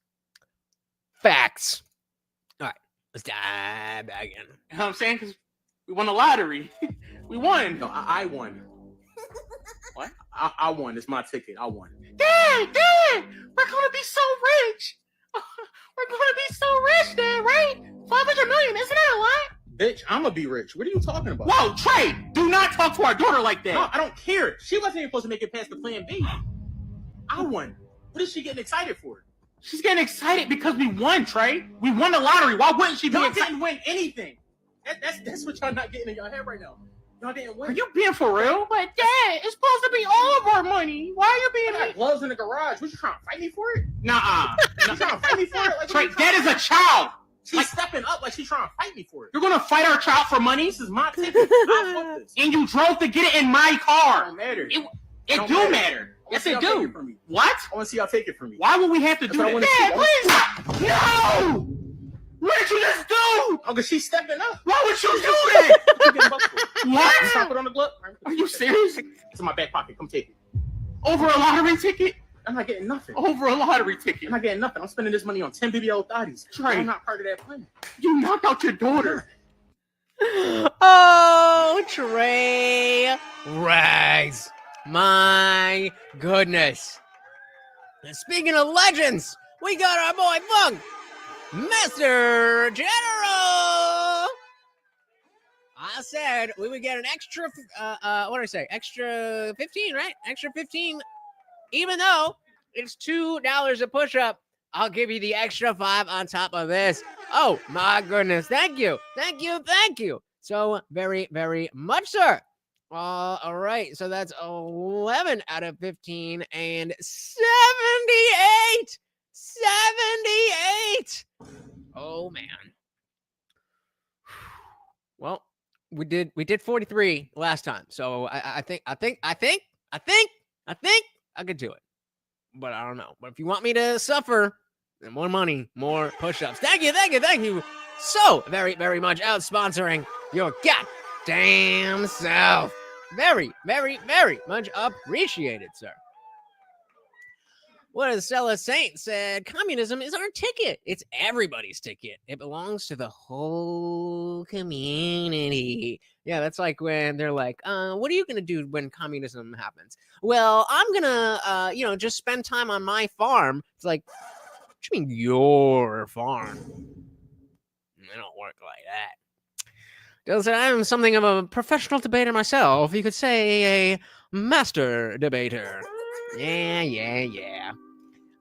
Facts. All right, let's dive back in.
You know what I'm saying? Because we won the lottery. We won. No, I won. What? I won. It's my ticket. I won. Dad! We're going to be so rich. We're going to be so rich, Dad, right? 500 million, isn't that a lot?
Bitch, I'm gonna be rich. What are you talking about?
Whoa, Trey! Do not talk to our daughter like that.
No, I don't care. She wasn't even supposed to make it past the plan B. I won. What is she getting excited for?
She's getting excited because we won, Trey. We won the lottery. Why wouldn't she be
Y'all
excited?
didn't win anything. That's what y'all not getting in your head right now. Y'all didn't win.
Are you being for real? But Dad, it's supposed to be all of our money. Why are you being
I got gloves in the garage. What, you trying to fight me for it?
Nuh-uh.
You trying to fight me for it? Like,
Trey, that is a child.
She's stepping up like she's trying to fight me for it.
You're gonna fight our child for money?
This is my ticket. I want this.
And you drove to get it in my car.
It don't matter.
It do matter. Yes, it do. What?
I want to see y'all take it from me.
Why would we have to do that? Dad, please! No! What did you just do?
Oh, because she's stepping up.
Why would you do that?
What? You trying to put on the glove?
Are you serious?
It's in my back pocket. Come take it.
Over a lottery ticket?
I'm not getting nothing.
Over a lottery ticket.
I'm not getting nothing. I'm spending this money on 10 BBL thotties.
Trey.
I'm not part of that plan.
You knocked out your daughter.
Oh, Trey Rags. My goodness. And speaking of legends, we got our boy Funk, Mr. General. I said we would get an extra, what did I say? Extra 15, right? Extra 15. Even though it's $2 a push-up, I'll give you the extra 5 on top of this. Oh, my goodness. Thank you. Thank you. Thank you. So very, very much, sir. All right. So that's 11 out of 15 and 78. 78. Oh, man. Well, we did 43 last time, so I think I could do it, but I don't know. But if you want me to suffer, then more money, more push-ups. Thank you so very, very much out sponsoring your goddamn self. Very, very, very much appreciated, sir. What is Stella Saint said? Communism is our ticket. It's everybody's ticket. It belongs to the whole community. Yeah, that's like when they're like, what are you going to do when communism happens? Well, I'm going to, just spend time on my farm. It's like, what do you mean your farm? They don't work like that. Does I am something of a professional debater myself. You could say a master debater. Yeah.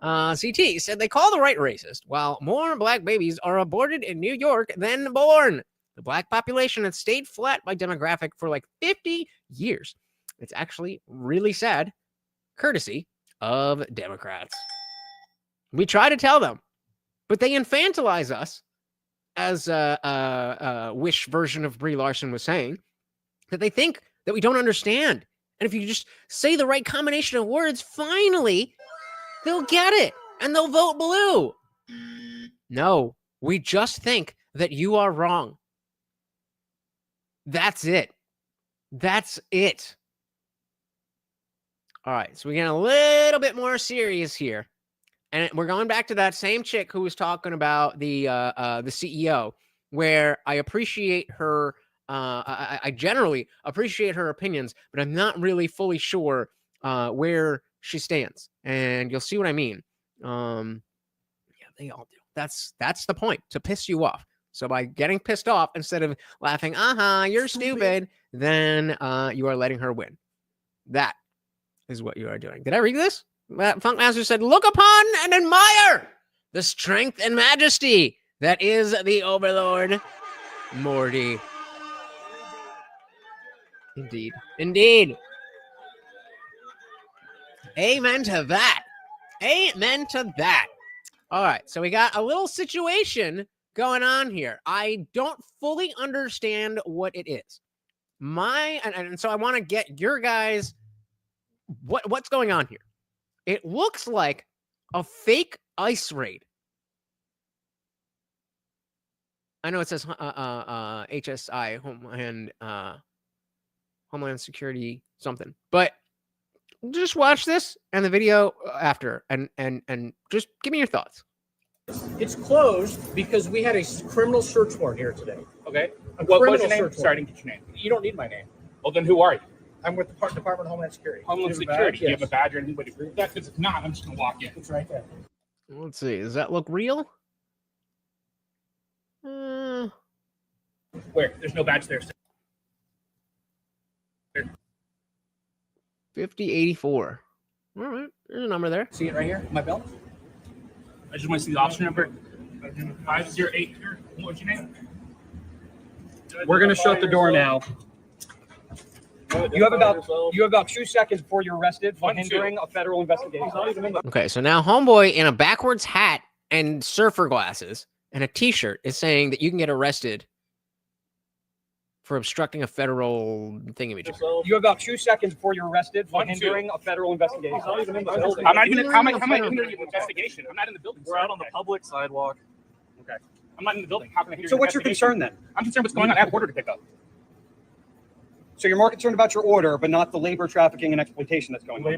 CT said they call the right racist, while more black babies are aborted in New York than born. The black population has stayed flat by demographic for like 50 years. It's actually really sad, courtesy of Democrats. We try to tell them, but they infantilize us, as Wish version of Brie Larson was saying, that they think that we don't understand. And if you just say the right combination of words, finally, they'll get it and they'll vote blue. No, we just think that you are wrong. That's it. All right, so we get a little bit more serious here. And we're going back to that same chick who was talking about the CEO, where I appreciate her. I generally appreciate her opinions, but I'm not really fully sure where she stands. And you'll see what I mean. Yeah, they all do. That's the point, to piss you off. So by getting pissed off, instead of laughing, you're stupid, then you are letting her win. That is what you are doing. Did I read this? Funkmaster said, look upon and admire the strength and majesty that is the Overlord Morty. Indeed. Amen to that. All right, so we got a little situation going on here. I don't fully understand what it is. And so I want to get your guys what's going on here. It looks like a fake ice raid. I know it says HSI, Homeland Security something, but just watch this and the video after, and just give me your thoughts.
It's closed because we had a criminal search warrant here today.
Okay.
What's
your name? Sorry, I didn't get your name.
You don't need my name.
Well, then who are you?
I'm with the Department of Homeland Security.
Homeland Security. Do you have a badge or anybody to prove that? Because if not, I'm just going to walk in.
It's right there.
Let's see. Does that look real?
Where? There's no badge there.
5084. All right. There's a number there.
See it right here? My belt?
I just want to see the officer number. 508. What was your name?
We're going to shut the door now. You have about 2 seconds before you're arrested for hindering a federal investigation.
Okay, so now homeboy in a backwards hat and surfer glasses and a t-shirt is saying that you can get arrested for obstructing a federal thingamajig.
You have about 2 seconds before you're arrested for hindering a federal investigation.
I'm not even. How am I hindering an investigation? I'm not in the building.
We're out on the public sidewalk.
Okay. I'm not in the building. How can I hinder?
So what's your concern then?
I'm concerned what's going on. I have an order to pick up.
So you're more concerned about your order, but not the labor trafficking and exploitation that's going on.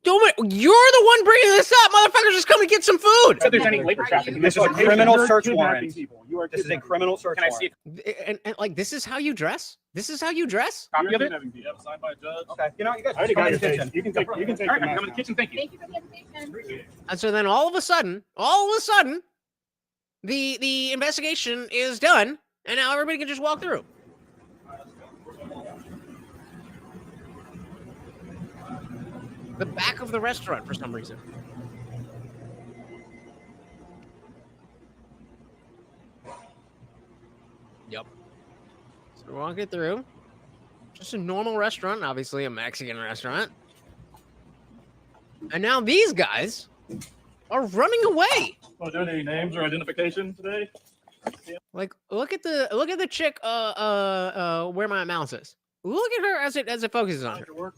You're the one bringing this up, motherfuckers. Just come and get some food.
If there's any labor trafficking,
this is a criminal search warrant. This is a criminal search warrant.
Can I see it?
And like, this is how you dress? This is how you dress?
Copy of it?
Signed by a judge. Okay. You know, you guys.
I already got your kitchen. You can take. You can take. All right, I'm in the kitchen. Thank you.
Thank you for the invitation.
And so then all of a sudden, the investigation is done, and now everybody can just walk through. The back of the restaurant for some reason. Yep. So we're walking through. Just a normal restaurant, obviously a Mexican restaurant. And now these guys are running away.
Oh, do any names or identification today?
Like, look at the chick where my mouse is. Look at her as it focuses on her.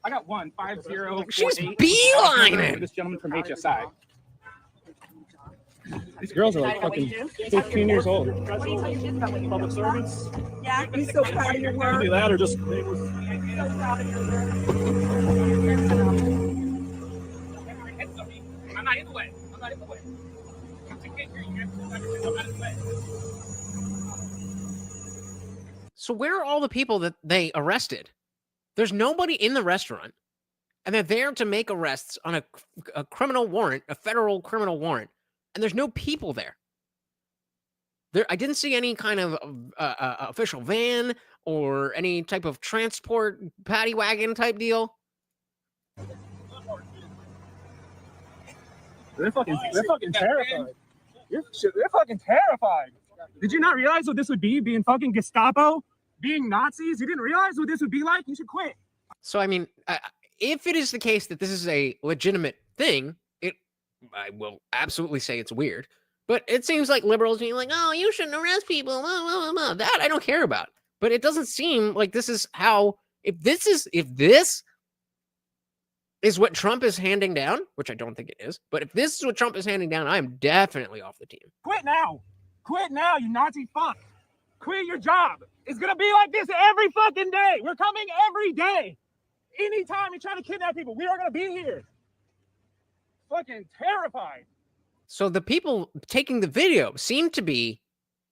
I got 150.
She's beelining.
This gentleman from HSI. These girls are like fucking 15 years old. Public servants.
Yeah, he's so proud of your work.
Either that or just. I'm not in the way. I'm not in the way. I can't hear you. I'm not in the way.
So where are all the people that they arrested? There's nobody in the restaurant, and they're there to make arrests on a criminal warrant, a federal criminal warrant, and there's no people there. I didn't see any kind of official van or any type of transport paddy wagon type deal.
They're fucking terrified. They're fucking terrified. Did you not realize what this would be, being fucking Gestapo? Being Nazis? You didn't realize what this would be like? You should quit.
So, I mean, if it is the case that this is a legitimate thing, I will absolutely say it's weird. But it seems like liberals being like, oh, you shouldn't arrest people. That I don't care about. But it doesn't seem like this is how, if this is what Trump is handing down, which I don't think it is, but if this is what Trump is handing down, I am definitely off the team.
Quit now. Quit now, you Nazi fuck. Quit your job. It's going to be like this every fucking day. We're coming every day. Anytime you're trying to kidnap people, we are going to be here. Fucking terrified.
So the people taking the video seem to be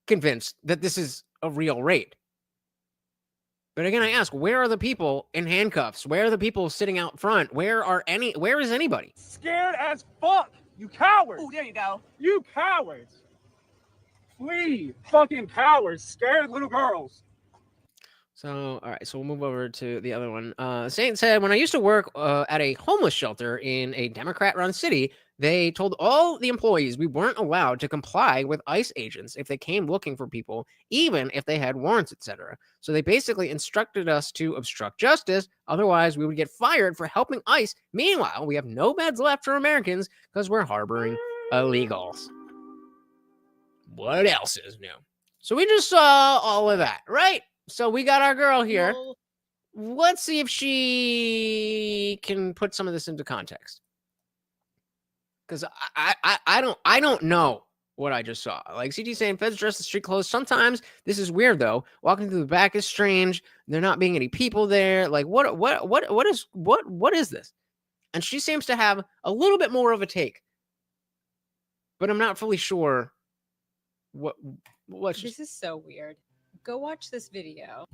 convinced that this is a real raid. But again, I ask, where are the people in handcuffs? Where are the people sitting out front? Where is anybody?
Scared as fuck. You cowards.
Oh, there you go.
You cowards. Flee. Fucking cowards. Scared little girls.
So, all right, so we'll move over to the other one. Saint said, when I used to work at a homeless shelter in a Democrat-run city, they told all the employees we weren't allowed to comply with ICE agents if they came looking for people, even if they had warrants, etc. So they basically instructed us to obstruct justice. Otherwise, we would get fired for helping ICE. Meanwhile, we have no beds left for Americans because we're harboring illegals. What else is new? So we just saw all of that, right? So we got our girl here. Let's see if she can put some of this into context. Because I don't know what I just saw. Like CT saying, feds dress the street clothes. Sometimes this is weird though. Walking through the back is strange. There not being any people there. Like what is this? And she seems to have a little bit more of a take. But I'm not fully sure what
this is so weird. Go watch this video.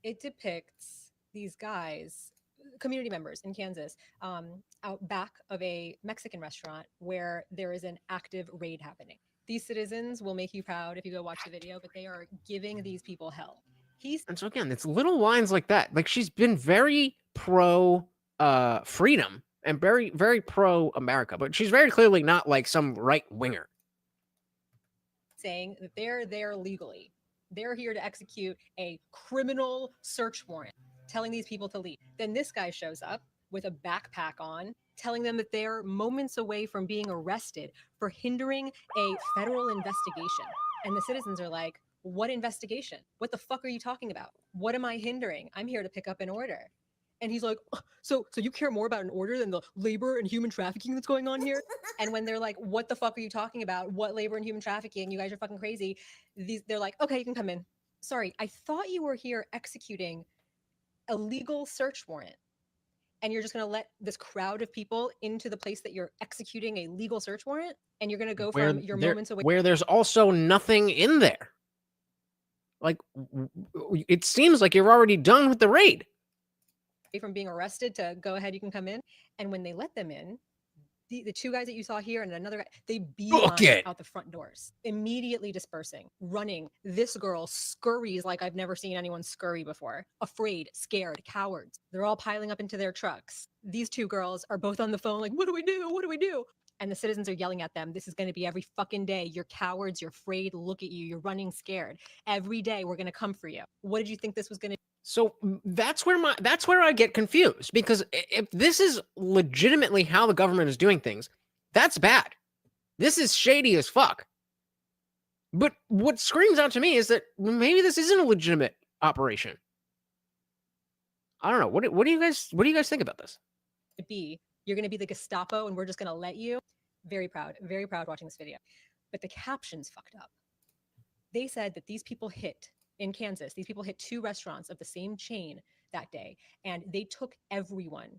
It depicts these guys, community members in Kansas, out back of a Mexican restaurant where there is an active raid happening. These citizens will make you proud if you go watch the video, but they are giving these people hell.
And so again, it's little lines like that. Like she's been very pro freedom and very, very pro America, but she's very clearly not like some right winger.
Saying that they're there legally. They're here to execute a criminal search warrant, telling these people to leave. Then this guy shows up with a backpack on, telling them that they're moments away from being arrested for hindering a federal investigation. And the citizens are like, what investigation? What the fuck are you talking about? What am I hindering? I'm here to pick up an order. And he's like, so you care more about an order than the labor and human trafficking that's going on here? And when they're like, what the fuck are you talking about? What labor and human trafficking? You guys are fucking crazy. They're like, okay, you can come in. Sorry, I thought you were here executing a legal search warrant. And you're just going to let this crowd of people into the place that you're executing a legal search warrant? And you're going to go from your moments away.
Where there's also nothing in there. Like, it seems like you're already done with the raid.
From being arrested to go ahead, you can come in. And when they let them in, the two guys that you saw here and another guy, they beeline out the front doors, immediately dispersing, running. This girl scurries like I've never seen anyone scurry before. Afraid, scared, cowards. They're all piling up into their trucks. These two girls are both on the phone like, what do we do? What do we do? And the citizens are yelling at them. This is going to be every fucking day. You're cowards. You're afraid. Look at you. You're running scared. Every day we're going to come for you. What did you think this was going to be?
So that's where I get confused, because if this is legitimately how the government is doing things, that's bad. This is shady as fuck. But what screams out to me is that maybe this isn't a legitimate operation. I don't know. What do you guys think about this?
You're going to be the Gestapo and we're just going to let you. Very proud watching this video. But the captions fucked up. They said that these people hit in Kansas, these people hit 2 restaurants of the same chain that day, and they took everyone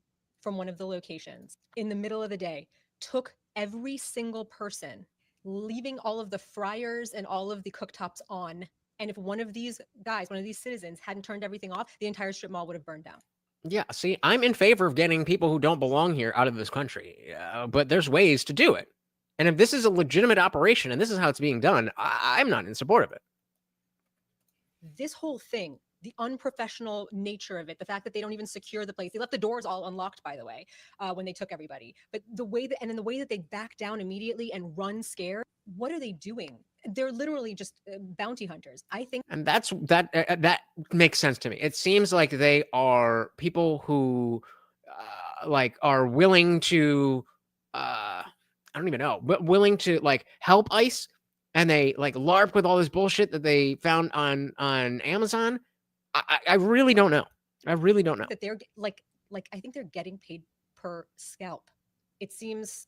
from one of the locations in the middle of the day, took every single person, leaving all of the fryers and all of the cooktops on. And if one of these guys, one of these citizens hadn't turned everything off, the entire strip mall would have burned down.
Yeah, see, I'm in favor of getting people who don't belong here out of this country, but there's ways to do it. And if this is a legitimate operation and this is how it's being done, I'm not in support of it.
This whole thing, the unprofessional nature of it, the fact that they don't even secure the place, they left the doors all unlocked, by the way, when they took everybody. But the way that, and then the way that they back down immediately and run scared, what are they doing? They're literally just bounty hunters, I think.
And that makes sense to me. It seems like they are people who like are willing to I don't even know, but willing to like help ICE, and they like LARP with all this bullshit that they found on Amazon. I really don't know. I really don't know.
That they're like I think they're getting paid per scalp. It seems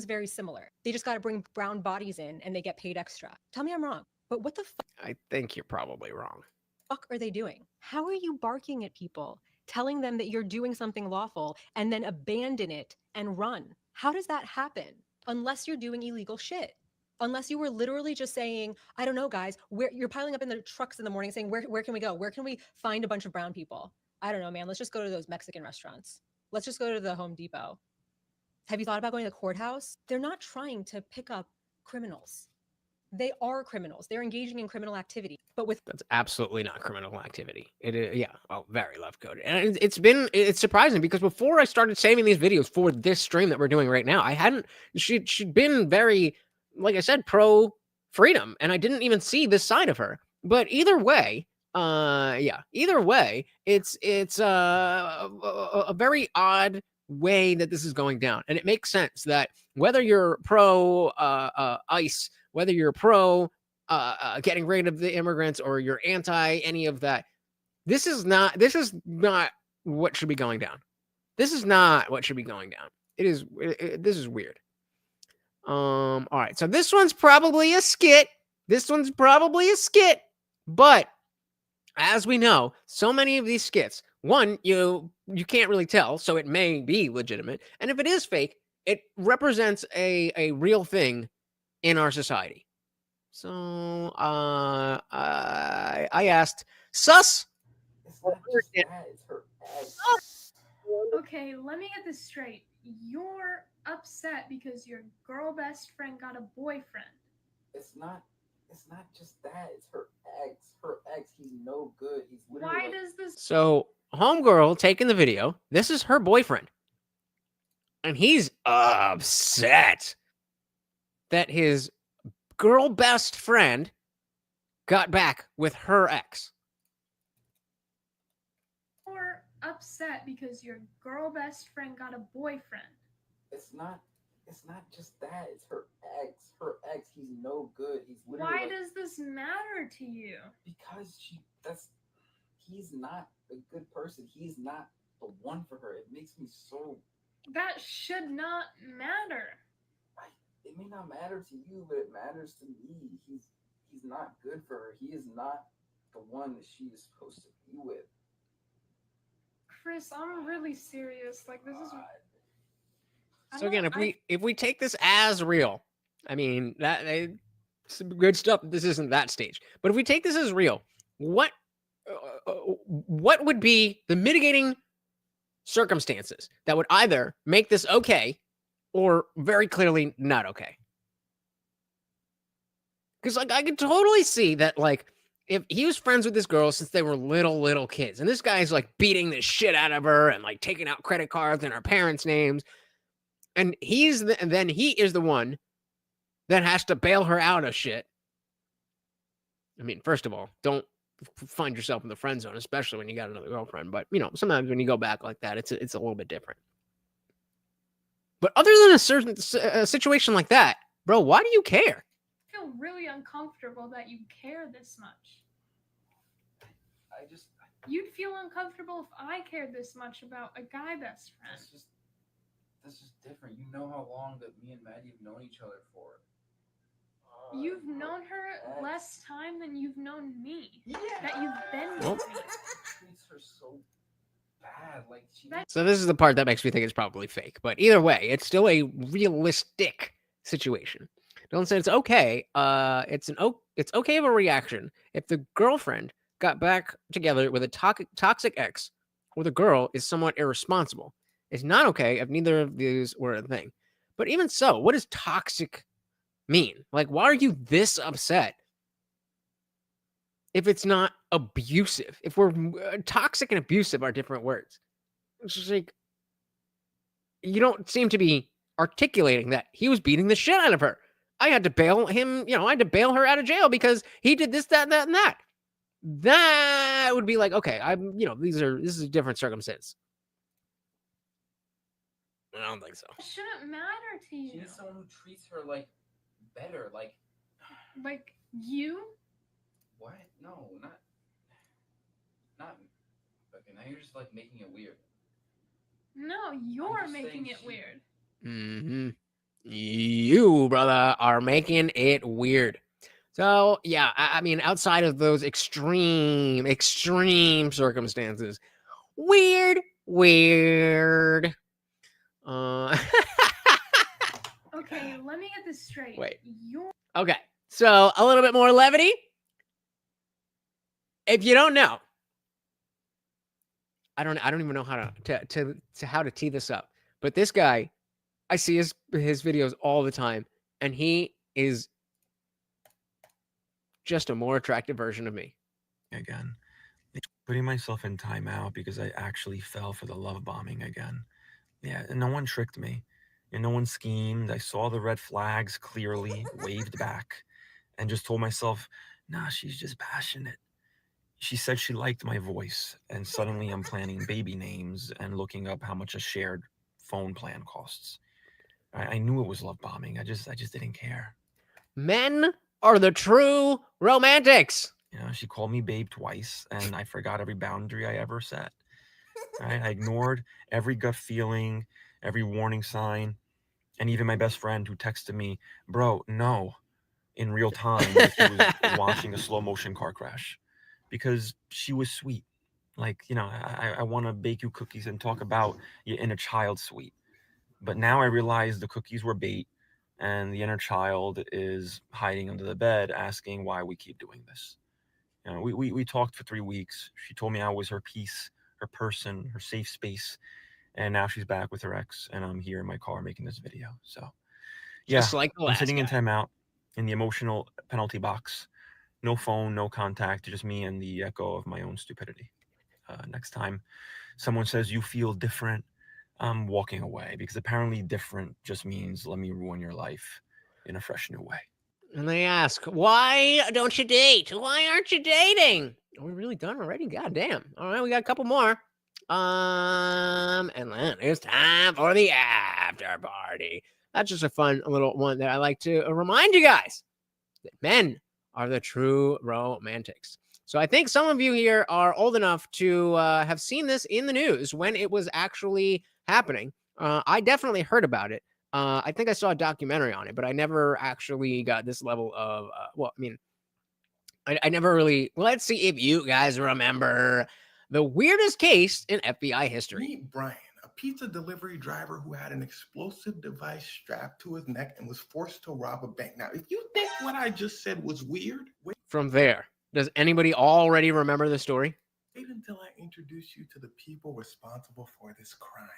very similar. They just got to bring brown bodies in and they get paid extra. Tell me I'm wrong, but what the fuck?
I think you're probably wrong.
Fuck are they doing? How are you barking at people, telling them that you're doing something lawful and then abandon it and run? How does that happen? Unless you're doing illegal shit. Unless you were literally just saying, I don't know, guys, where you're piling up in the trucks in the morning saying, where can we go? Where can we find a bunch of brown people? I don't know, man. Let's just go to those Mexican restaurants. Let's just go to the Home Depot. Have you thought about going to the courthouse? They're not trying to pick up criminals. They are criminals. They're engaging in criminal activity, but with
that's absolutely not criminal activity. It is, yeah, well, very love coded, and it's surprising because before I started saving these videos for this stream that we're doing right now, I hadn't. She'd been very, like I said, pro freedom, and I didn't even see this side of her. But either way, either way, it's a very odd way that this is going down, and it makes sense that whether you're pro ICE, whether you're pro getting rid of the immigrants, or you're anti any of that, this is not what should be going down. This is not what should be going down. This is weird. All right, so this one's probably a skit. But as we know, so many of these skits, one, you can't really tell, so it may be legitimate. And if it is fake, it represents a real thing in our society. So I asked, sus?
Okay, let me get this straight. You're upset because your girl best friend got a boyfriend.
It's not just that. It's her ex. Her ex, he's no good. He's literally
Why does this
So homegirl taking the video, this is her boyfriend. And he's upset that his girl best friend got back with her ex.
You're upset because your girl best friend got a boyfriend.
It's not just that. It's her ex. Her ex, he's no good. He's literally
Why does this matter to you?
Because he's not a good person. He's not the one for her. It makes me so.
That should not matter.
It may not matter to you, but it matters to me. He's not good for her. He is not the one that she is supposed to be with.
Chris, I'm really serious. Like, this is.
So again, if we take this as real, I mean some good stuff. This isn't that stage, but if we take this as real, what would be the mitigating circumstances that would either make this okay or very clearly not okay? Because like I could totally see that, like, if he was friends with this girl since they were little kids, and this guy's like beating the shit out of her and like taking out credit cards in her parents' names. And then he is the one that has to bail her out of shit. I mean, first of all, don't find yourself in the friend zone, especially when you got another girlfriend. But, you know, sometimes when you go back like that, it's a little bit different. But other than a certain situation like that, bro, why do you care?
I feel really uncomfortable that you care this much.
I just.
You'd feel uncomfortable if I cared this much about a guy best friend.
This is different. You know how long that me and Maddie have known each other for.
You've known her less time than you've known me.
Yeah.
That you've been
Well.
with me.
Treats her so bad. Like she.
So this is the part that makes me think it's probably fake. But either way, it's still a realistic situation. Dylan said it's okay. It's okay of a reaction if the girlfriend got back together with a toxic ex, or the girl is somewhat irresponsible. It's not okay if neither of these were a thing. But even so, what does toxic mean? Like, why are you this upset if it's not abusive? If we're toxic and abusive are different words. It's just like, you don't seem to be articulating that he was beating the shit out of her. I had to bail him, I had to bail her out of jail because he did this, that, and that. That would be like, okay, this is a different circumstance. I don't think so.
It shouldn't matter to you.
She needs someone who treats her like better, like
you.
What? No, not. Okay, now you're just like making it weird.
No, you're making it weird.
Mm-hmm. You, brother, are making it weird. So, yeah, I mean, outside of those extreme circumstances, weird.
Okay, let me get this straight.
Wait. Okay, so a little bit more levity. If you don't know, I don't even know how to tee this up. But this guy, I see his videos all the time, and he is just a more attractive version of me.
Again, putting myself in timeout because I actually fell for the love bombing again. Yeah, and no one tricked me, and no one schemed. I saw the red flags clearly, waved back, and just told myself, nah, she's just passionate. She said she liked my voice, and suddenly I'm planning baby names and looking up how much a shared phone plan costs. I knew it was love bombing. I just didn't care.
Men are the true romantics.
She called me babe twice, and I forgot every boundary I ever set. Right? I ignored every gut feeling, every warning sign, and even my best friend who texted me, bro, no, in real time, like he was watching a slow motion car crash, because she was sweet. Like, I want to bake you cookies and talk about your inner child sweet. But now I realize the cookies were bait, and the inner child is hiding under the bed asking why we keep doing this. We talked for 3 weeks. She told me I was her peace, her person, her safe space. And now she's back with her ex, and I'm here in my car making this video. So, yeah,
Just like the
I'm
last
sitting in
guy.
timeout in the emotional penalty box. No phone, no contact, just me and the echo of my own stupidity. Next time someone says you feel different, I'm walking away, because apparently different just means let me ruin your life in a fresh new way.
And they ask, why don't you date? Why aren't you dating? Are we really done already? God damn. All right, we got a couple more. And then it's time for the after party. That's just a fun little one that I like to remind you guys that men are the true romantics. So I think some of you here are old enough to have seen this in the news when it was actually happening. I definitely heard about it. I think I saw a documentary on it, but I never actually got this level of, I never really, let's see if you guys remember the weirdest case in FBI history.
Meet Brian, a pizza delivery driver who had an explosive device strapped to his neck and was forced to rob a bank. Now, if you think what I just said was weird, wait
From there, does anybody already remember the story?
until I introduce you to the people responsible for this crime.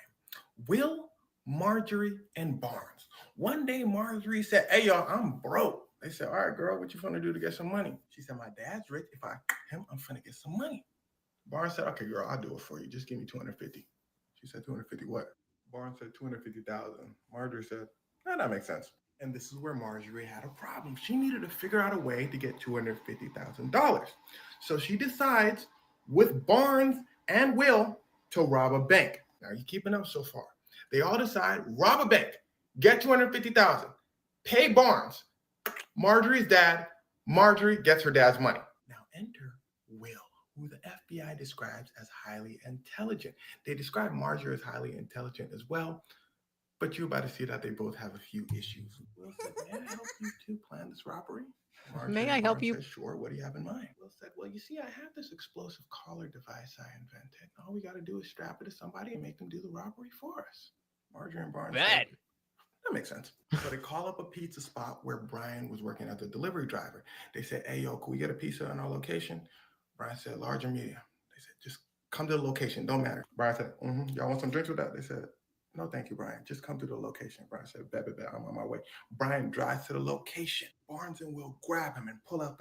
Will, Marjorie, and Barnes. One day, Marjorie said, hey, y'all, I'm broke. They said, all right, girl, what you finna do to get some money? She said, my dad's rich. If I him, I'm finna get some money. Barnes said, okay, girl, I'll do it for you. Just give me 250. She said, 250 what? Barnes said, 250,000. Marjorie said, that makes sense. And this is where Marjorie had a problem. She needed to figure out a way to get $250,000. So she decides with Barnes and Will to rob a bank. Now you're keeping up so far. They all decide, rob a bank, get $250,000, pay Barnes. Marjorie's dad. Marjorie gets her dad's money. Now enter Will, who the FBI describes as highly intelligent. They describe Marjorie as highly intelligent as well, but you're about to see that they both have a few issues. Will said, may I help you to plan this robbery? Marjorie
May I help
Barnes
you?
said, sure, what do you have in mind? Will said, well, you see, I have this explosive collar device I invented. All we got to do is strap it to somebody and make them do the robbery for us. Marjorie and Barnes said, that makes sense. So they call up a pizza spot where Brian was working as a delivery driver. They said, hey, yo, can we get a pizza in our location? Brian said, large or medium? They said, just come to the location. Don't matter. Brian said, y'all want some drinks with that? They said, no, thank you, Brian. Just come to the location. Brian said, bet, I'm on my way. Brian drives to the location. Barnes and Will grab him and pull out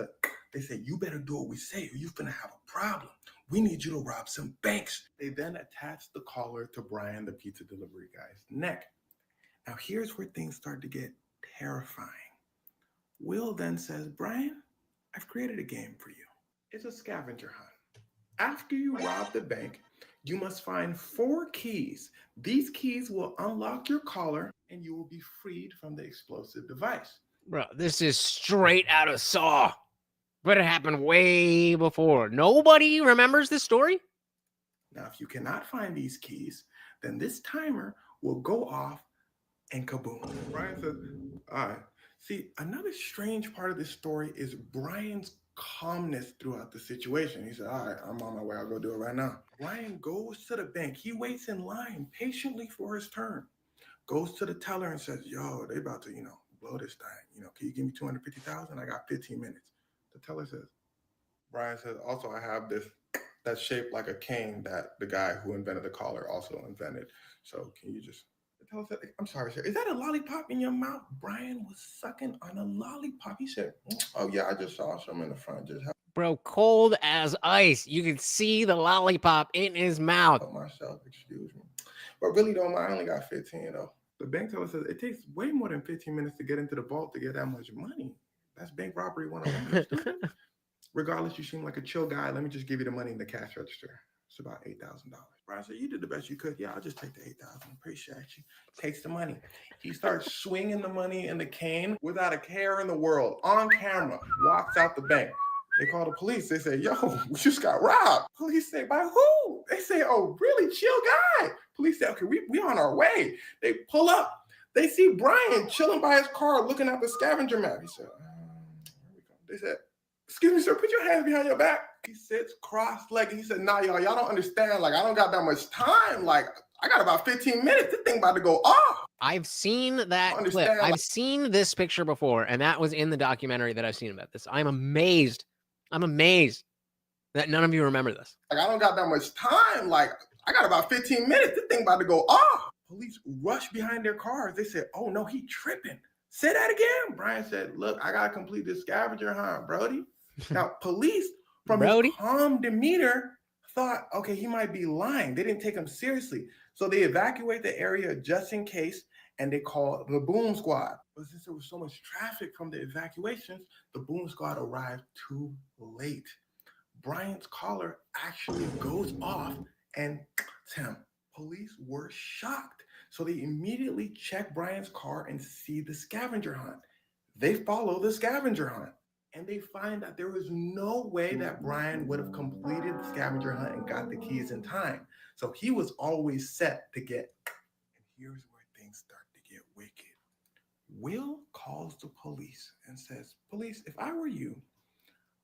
they said, you better do what we say or you're going to have a problem. We need you to rob some banks. They then attached the collar to Brian, the pizza delivery guy's neck. Now, here's where things start to get terrifying. Will then says, Brian, I've created a game for you. It's a scavenger hunt. After you rob the bank, you must find 4 keys. These keys will unlock your collar and you will be freed from the explosive device.
Bro, this is straight out of Saw. But it happened way before. Nobody remembers this story?
Now, if you cannot find these keys, then this timer will go off and kaboom. Brian says, all right. See, another strange part of this story is Brian's calmness throughout the situation. He said, all right, I'm on my way. I'll go do it right now. Brian goes to the bank. He waits in line patiently for his turn. Goes to the teller and says, yo, they about to, blow this thing. Can you give me $250,000? I got 15 minutes. The teller says, Brian says, also, I have this that's shaped like a cane that the guy who invented the collar also invented. So can you just... Tell us that, I'm sorry, sir. Is that a lollipop in your mouth? Brian was sucking on a lollipop. He said, oh, yeah, I just saw some in the front. Just help
Bro, cold as ice. You could see the lollipop in his mouth.
myself, excuse me. But really, though, I only got 15, though. The bank teller says it takes way more than 15 minutes to get into the vault to get that much money. That's bank robbery 101. Regardless, you seem like a chill guy. Let me just give you the money in the cash register. It's about $8,000. Brian said, you did the best you could. Yeah, I'll just take the $8,000. Appreciate you. Takes the money. He starts swinging the money in the cane without a care in the world. On camera. Walks out the bank. They call the police. They say, yo, we just got robbed. Police say, by who? They say, oh, really chill guy. Police say, okay, we on our way. They pull up. They see Brian chilling by his car looking at the scavenger map. He said, here we go. They said, excuse me, sir, put your hands behind your back. He sits cross-legged. He said, nah, y'all don't understand. Like, I don't got that much time. Like, I got about 15 minutes. This thing about to go off.
I've seen that clip. I've seen this picture before, and that was in the documentary that I've seen about this. I'm amazed that none of you remember this.
Like, I don't got that much time. Like, I got about 15 minutes. This thing about to go off. Police rush behind their cars. They said, oh, no, he tripping. Say that again. Brian said, look, I got to complete this scavenger hunt, Brody. Now, police, from his calm demeanor, thought, okay, he might be lying. They didn't take him seriously. So they evacuate the area just in case, and they call the boom squad. But since there was so much traffic from the evacuations, the boom squad arrived too late. Brian's collar actually goes off, and Tim, police were shocked. So they immediately check Brian's car and see the scavenger hunt. They follow the scavenger hunt. And they find that there was no way that Brian would have completed the scavenger hunt and got the keys in time. So he was always set to get. And here's where things start to get wicked. Will calls the police and says, police, if I were you,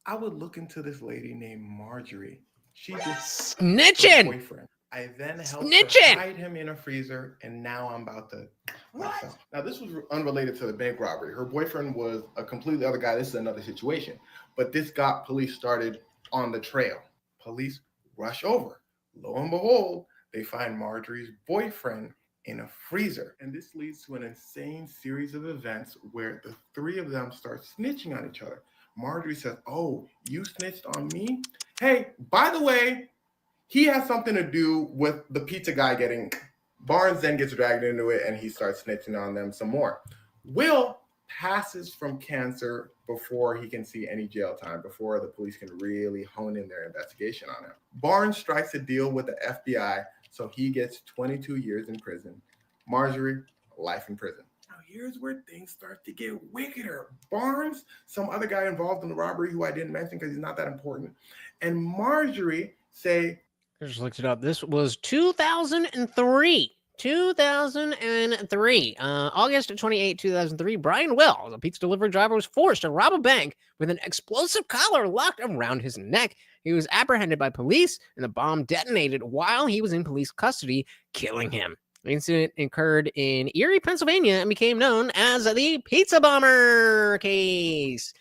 I would look into this lady named Marjorie. She just
snitching.
Boyfriend. I then helped her hide him in a freezer, and now I'm about to myself. Now, this was unrelated to the bank robbery. Her boyfriend was a completely other guy. This is another situation. But this got police started on the trail. Police rush over. Lo and behold, they find Marjorie's boyfriend in a freezer. And this leads to an insane series of events where the 3 of them start snitching on each other. Marjorie says, oh, you snitched on me? Hey, by the way, he has something to do with the pizza guy getting... Barnes then gets dragged into it, and he starts snitching on them some more. Will passes from cancer before he can see any jail time, before the police can really hone in their investigation on him. Barnes strikes a deal with the FBI, so he gets 22 years in prison. Marjorie, life in prison. Now, here's where things start to get wickeder. Barnes, some other guy involved in the robbery who I didn't mention because he's not that important, and Marjorie say.
I just looked it up. This was 2003. 2003. August 28, 2003. Brian Wells, a pizza delivery driver, was forced to rob a bank with an explosive collar locked around his neck. He was apprehended by police, and the bomb detonated while he was in police custody, killing him. The incident occurred in Erie, Pennsylvania, and became known as the Pizza Bomber case.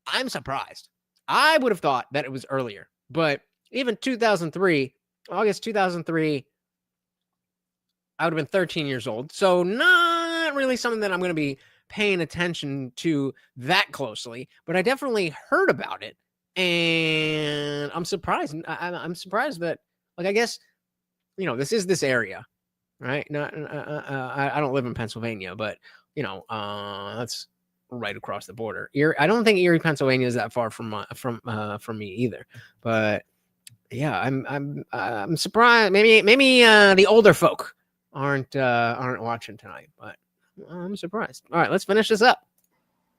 I'm surprised. I would have thought that it was earlier, but even 2003, August 2003, I would have been 13 years old. So not really something that I'm going to be paying attention to that closely, but I definitely heard about it. And I'm surprised. I'm surprised that, like, I guess, this is this area, right? Not, I don't live in Pennsylvania, but, that's right across the border. I don't think Erie, Pennsylvania is that far from me either. But yeah, I'm surprised. Maybe the older folk aren't watching tonight, but I'm surprised. All right, let's finish this up.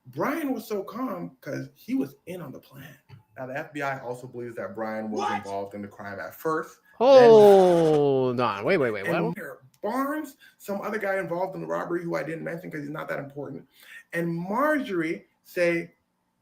Brian was so calm because he was in on the plan. Now, the FBI also believes that Brian was involved in the crime at first.
Hold on. Wait. What?
Barnes, some other guy involved in the robbery who I didn't mention because he's not that important, and Marjorie say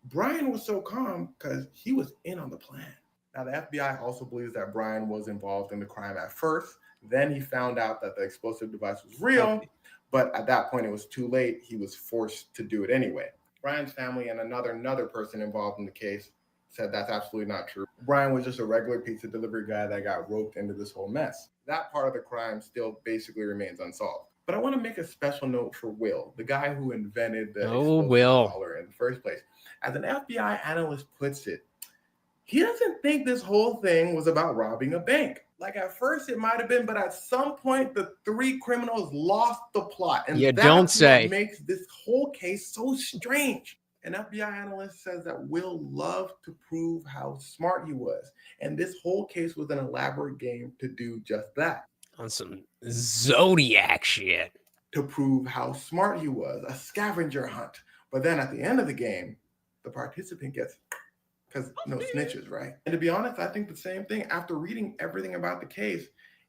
Brian was so calm because he was in on the plan. Now, the FBI also believes that Brian was involved in the crime at first. Then he found out that the explosive device was real, but at that point it was too late. He was forced to do it anyway. Brian's family and another person involved in the case said that's absolutely not true. Brian was just a regular pizza delivery guy that got roped into this whole mess. That part of the crime still basically remains unsolved. But I want to make a special note for Will, the guy who invented the explosive collar in the first place. As an FBI analyst puts it, he doesn't think this whole thing was about robbing a bank. Like, at first it might have been, but at some point the three criminals lost the plot. And that's what makes this whole case so strange. An FBI analyst says that Will loved to prove how smart he was. And this whole case was an elaborate game to do just that.
On some Zodiac shit.
To prove how smart he was, a scavenger hunt. But then at the end of the game, the participant gets, because no snitches, right? And to be honest, I think the same thing. After reading everything about the case,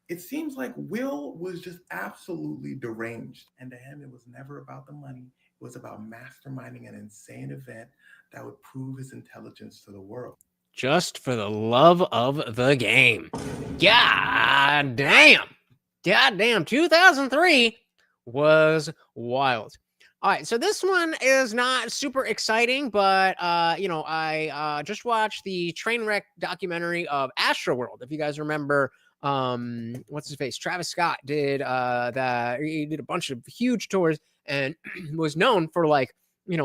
it seems like Will was just absolutely deranged. And to him, it was never about the money. It was about masterminding an insane event that would prove his intelligence to the world.
Just for the love of the game. God damn. 2003 was wild. All right, so this one is not super exciting, but I just watched the train wreck documentary of Astroworld. If you guys remember, what's his face? Travis Scott did that. He did a bunch of huge tours and was known for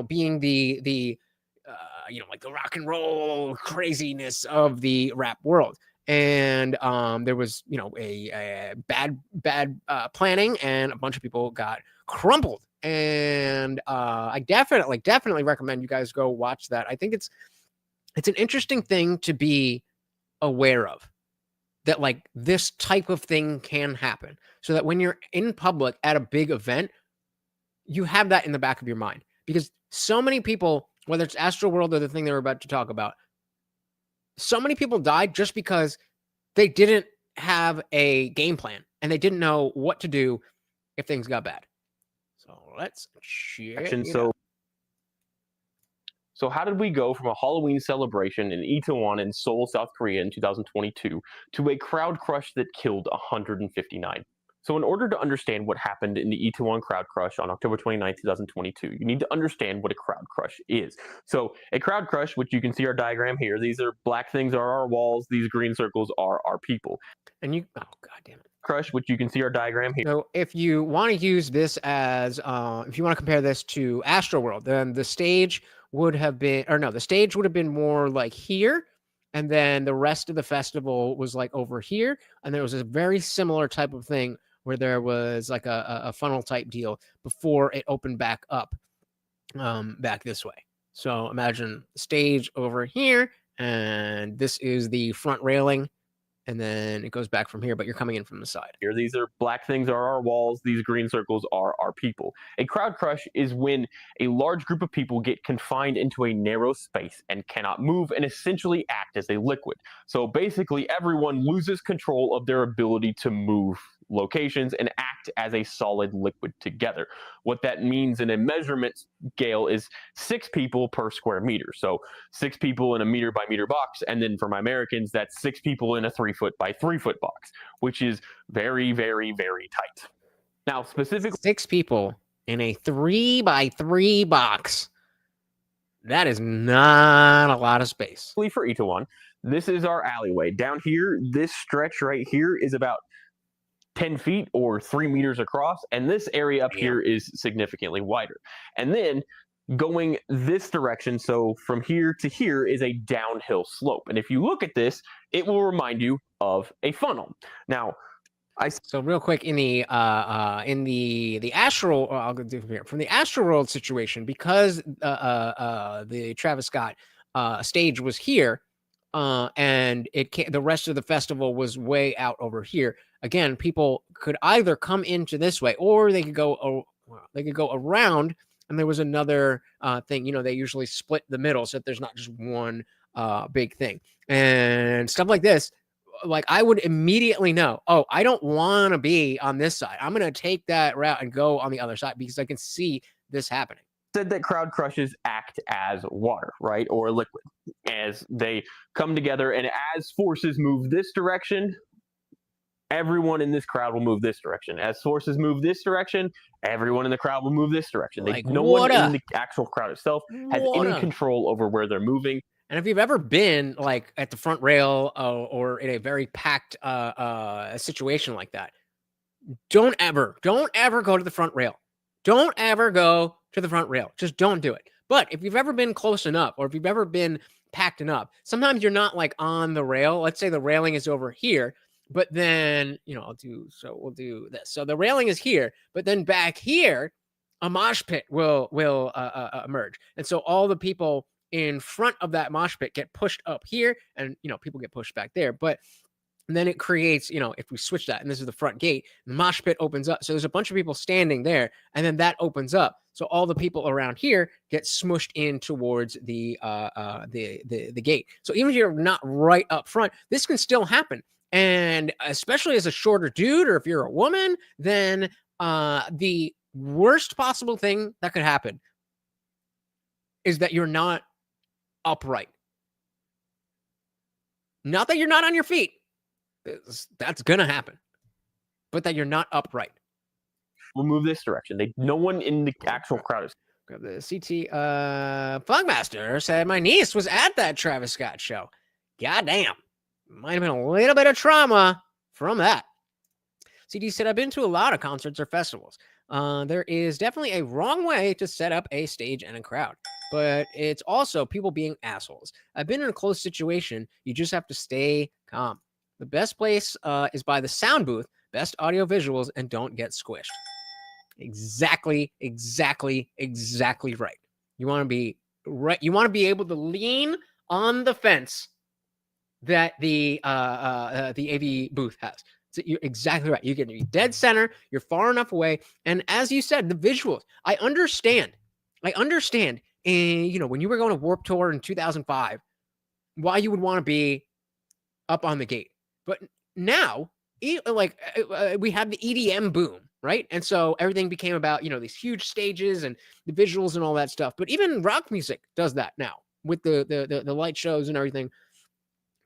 being the rock and roll craziness of the rap world. And there was a bad planning, and a bunch of people got crumpled. And I definitely recommend you guys go watch that. I think it's an interesting thing to be aware of, that this type of thing can happen, so that when you're in public at a big event, you have that in the back of your mind, because so many people, whether it's Astroworld or the thing they were about to talk about, so many people died just because they didn't have a game plan and they didn't know what to do if things got bad. So let's check.
So how did we go from a Halloween celebration in Itaewon in Seoul, South Korea in 2022 to a crowd crush that killed 159? So in order to understand what happened in the Itaewon crowd crush on October 29, 2022, you need to understand what a crowd crush is. So a crowd crush, which you can see our diagram here, these are black things are our walls, these green circles are our people.
And you, oh god damn it.
Crush, which you can see our diagram here.
So if you want to use this as, if you want to compare this to Astroworld, then the stage would have been, the stage would have been more like here. And then the rest of the festival was like over here. And there was a very similar type of thing where there was like a funnel type deal before it opened back up, back this way. So imagine stage over here, and this is the front railing and then it goes back from here, but you're coming in from the side.
Here, these are black things are our walls. These green circles are our people. A crowd crush is when a large group of people get confined into a narrow space and cannot move and essentially act as a liquid. So basically, everyone loses control of their ability to move locations and act as a solid liquid together. What that means in a measurement scale is 6 people per square meter. So 6 people in a meter by meter box. And then for my Americans, that's 6 people in a 3 foot by 3 foot box, which is very, very, very tight. Now, specifically
6 people in a 3 by 3 box. That is not a lot of space.
For Itaewon, this is our alleyway. Down here, this stretch right here is about 10 feet or 3 meters across, and this area up here is significantly wider. And then going this direction, so from here to here is a downhill slope. And if you look at this, it will remind you of a funnel. Now,
so real quick in the astral, I'll go do from here from the Astro World situation, because the Travis Scott stage was here, and the rest of the festival was way out over here. Again, people could either come into this way, or they could go around. And there was another thing, you know, they usually split the middle so that there's not just one big thing and stuff like this. Like, I would immediately know, oh, I don't want to be on this side. I'm going to take that route and go on the other side because I can see this happening.
Said that crowd crushes act as water, right? Or liquid, as they come together, and as forces move this direction, everyone in this crowd will move this direction. As forces move this direction, everyone in the crowd will move this direction. No one in the actual crowd itself has any control over where they're moving.
And if you've ever been like at the front rail or in a very packed situation like that, don't ever go to the front rail. Don't ever go to the front rail. Just don't do it. But if you've ever been close enough, or if you've ever been packed enough, sometimes you're not like on the rail. Let's say the railing is over here, but then, you know, we'll do this. So the railing is here, but then back here, a mosh pit will emerge. And so all the people in front of that mosh pit get pushed up here, and, you know, people get pushed back there. But then it creates, you know, if we switch that, and this is the front gate, the mosh pit opens up. So there's a bunch of people standing there, and then that opens up. So all the people around here get smushed in towards the gate. So even if you're not right up front, this can still happen. And especially as a shorter dude, or if you're a woman, then the worst possible thing that could happen is that you're not upright. Not that you're not on your feet. That's going to happen. But that you're not upright.
We'll move this direction. No one in the actual crowd is.
The CT Funkmaster said, my niece was at that Travis Scott show. Goddamn. Might have been a little bit of trauma from that. CD said, I've been to a lot of concerts or festivals. There is definitely a wrong way to set up a stage and a crowd, but it's also people being assholes. I've been in a close situation. You just have to stay calm. The best place is by the sound booth, best audio visuals, and don't get squished. Exactly right. You want to be right. You want to be able to lean on the fence that the AV booth has. So you're exactly right. You get to be dead center. You're far enough away. And as you said, the visuals, I understand. And, you know, when you were going to Warped Tour in 2005, why you would want to be up on the gate. But now, like, we have the EDM boom, right? And so everything became about, you know, these huge stages and the visuals and all that stuff. But even rock music does that now with the light shows and everything.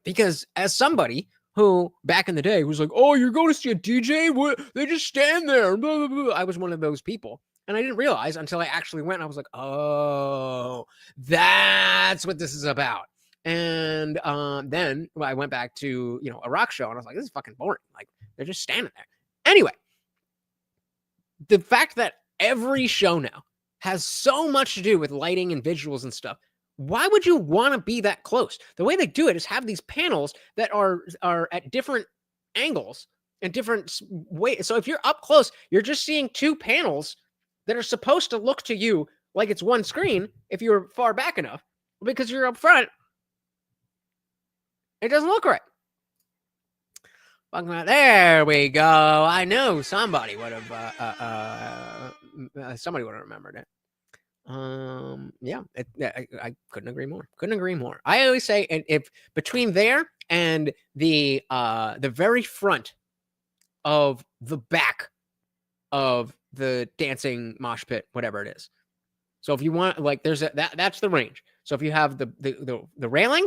Because as somebody who back in the day was like, oh, you're going to see a DJ? What? They just stand there. Blah, blah, blah. I was one of those people. And I didn't realize until I actually went. I was like, oh, that's what this is about. And then I went back to, you know, a rock show, and I was like, this is fucking boring. Like, they're just standing there. Anyway, the fact that every show now has so much to do with lighting and visuals and stuff, why would you want to be that close? The way they do it is have these panels that are at different angles and different ways. So if you're up close, you're just seeing two panels that are supposed to look to you like it's one screen if you're far back enough. Because you're up front, it doesn't look right. There we go. I knew somebody would have remembered it. Yeah, I couldn't agree more. Couldn't agree more. I always say, and if between there and the very front of the back of the dancing mosh pit, whatever it is. So if you want, like, that's the range. So if you have the railing,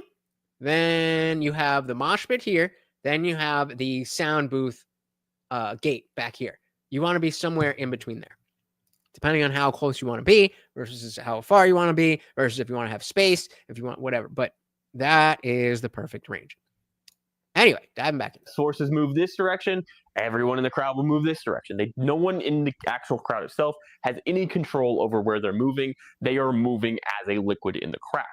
then you have the mosh pit here, then you have the sound booth gate back here. You want to be somewhere in between there, depending on how close you want to be versus how far you want to be versus if you want to have space, if you want whatever. But that is the perfect range. Anyway, diving back in.
Sources move this direction, everyone in the crowd will move this direction. No one in the actual crowd itself has any control over where they're moving. They are moving as a liquid in the crowd.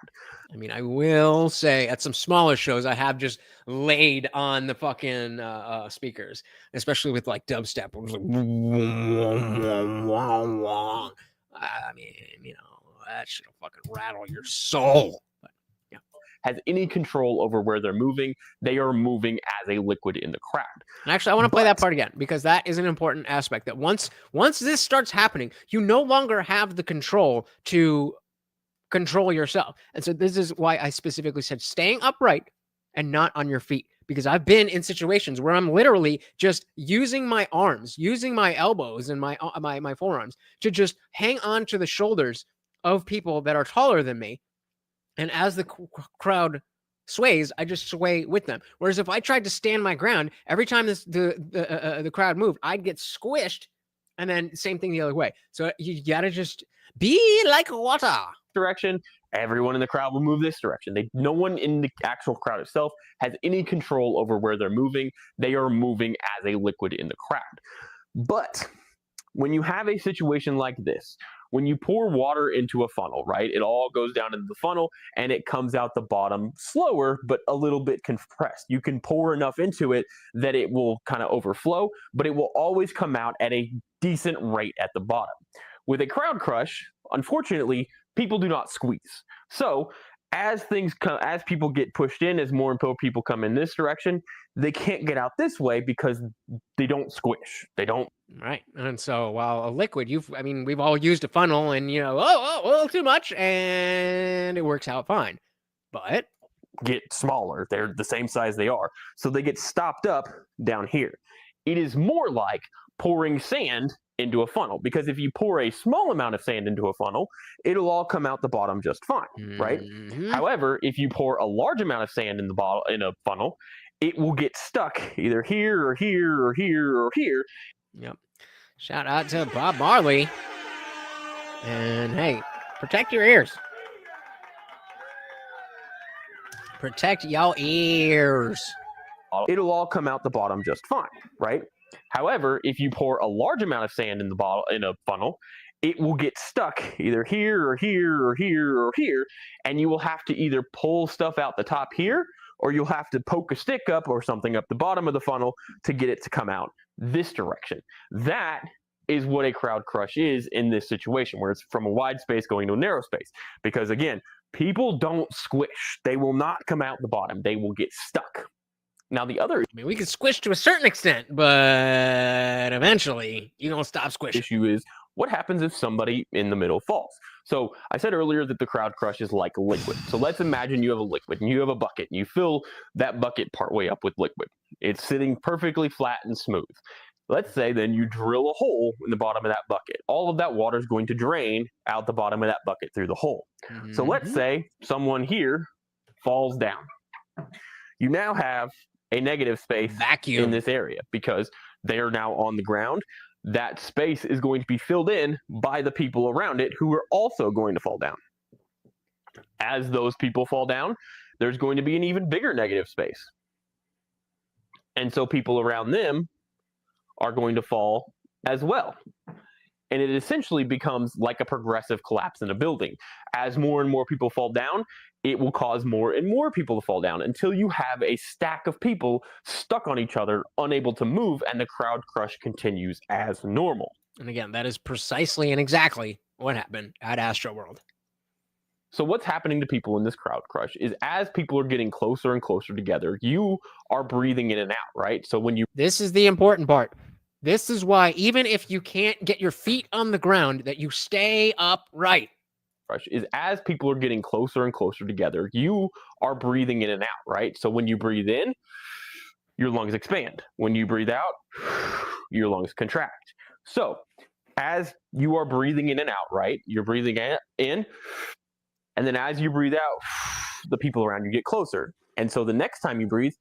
I mean, I will say at some smaller shows, I have just laid on the fucking speakers, especially with like dubstep. It was like, I mean, you know, that shit'll fucking rattle your soul.
Has any control over where they're moving. They are moving as a liquid in the crowd.
And actually, I want to play that part again because that is an important aspect. That once this starts happening, you no longer have the control to control yourself. And so this is why I specifically said staying upright and not on your feet, because I've been in situations where I'm literally just using my arms, using my elbows and my forearms to just hang on to the shoulders of people that are taller than me. And as the crowd sways, I just sway with them. Whereas if I tried to stand my ground, every time the crowd moved, I'd get squished, and then same thing the other way. So you gotta just be like water.
Direction, everyone in the crowd will move this direction. No one in the actual crowd itself has any control over where they're moving. They are moving as a liquid in the crowd. But when you have a situation like this, when you pour water into a funnel, right, it all goes down into the funnel and it comes out the bottom slower, but a little bit compressed. You can pour enough into it that it will kind of overflow, but it will always come out at a decent rate at the bottom. With a crowd crush, unfortunately, people do not squeeze. So as people get pushed in, as more and more people come in this direction, they can't get out this way because they don't squish. They don't.
Right. And so while a liquid, we've all used a funnel and, you know, a little too much and it works out fine. But
get smaller. They're the same size they are. So they get stopped up down here. It is more like pouring sand into a funnel, because if you pour a small amount of sand into a funnel, it'll all come out the bottom just fine, right? However, if you pour a large amount of sand in a funnel, it will get stuck either here or here or here or here.
Yep. Shout out to Bob Marley. And hey, protect your ears. Protect your ears.
It'll all come out the bottom just fine, right? However, if you pour a large amount of sand in a funnel, it will get stuck either here or here or here or here, and you will have to either pull stuff out the top here, or you'll have to poke a stick up or something up the bottom of the funnel to get it to come out this direction. That is what a crowd crush is in this situation, where it's from a wide space going to a narrow space. Because again, people don't squish. They will not come out the bottom. They will get stuck. Now the other,
we can squish to a certain extent, but eventually you don't stop squishing.
Issue is what happens if somebody in the middle falls. So I said earlier that the crowd crush is like a liquid. So let's imagine you have a liquid and you have a bucket and you fill that bucket partway up with liquid. It's sitting perfectly flat and smooth. Let's say then you drill a hole in the bottom of that bucket. All of that water is going to drain out the bottom of that bucket through the hole. So let's say someone here falls down. You now have a negative space in this area because they are now on the ground. That space is going to be filled in by the people around it who are also going to fall down. As those people fall down, there's going to be an even bigger negative space. And so people around them are going to fall as well. And it essentially becomes like a progressive collapse in a building. As more and more people fall down, it will cause more and more people to fall down until you have a stack of people stuck on each other, unable to move, and the crowd crush continues as normal.
And again, that is precisely and exactly what happened at Astroworld.
So what's happening to people in this crowd crush is as people are getting closer and closer together, you are breathing in and out, right? So when you...
This is the important part. This is why even if you can't get your feet on the ground, that you stay upright.
Is as people are getting closer and closer together, you are breathing in and out, right? So when you breathe in, your lungs expand. When you breathe out, your lungs contract. So as you are breathing in and out, right? You're breathing in, and then as you breathe out, the people around you get closer. And so the next time you breathe,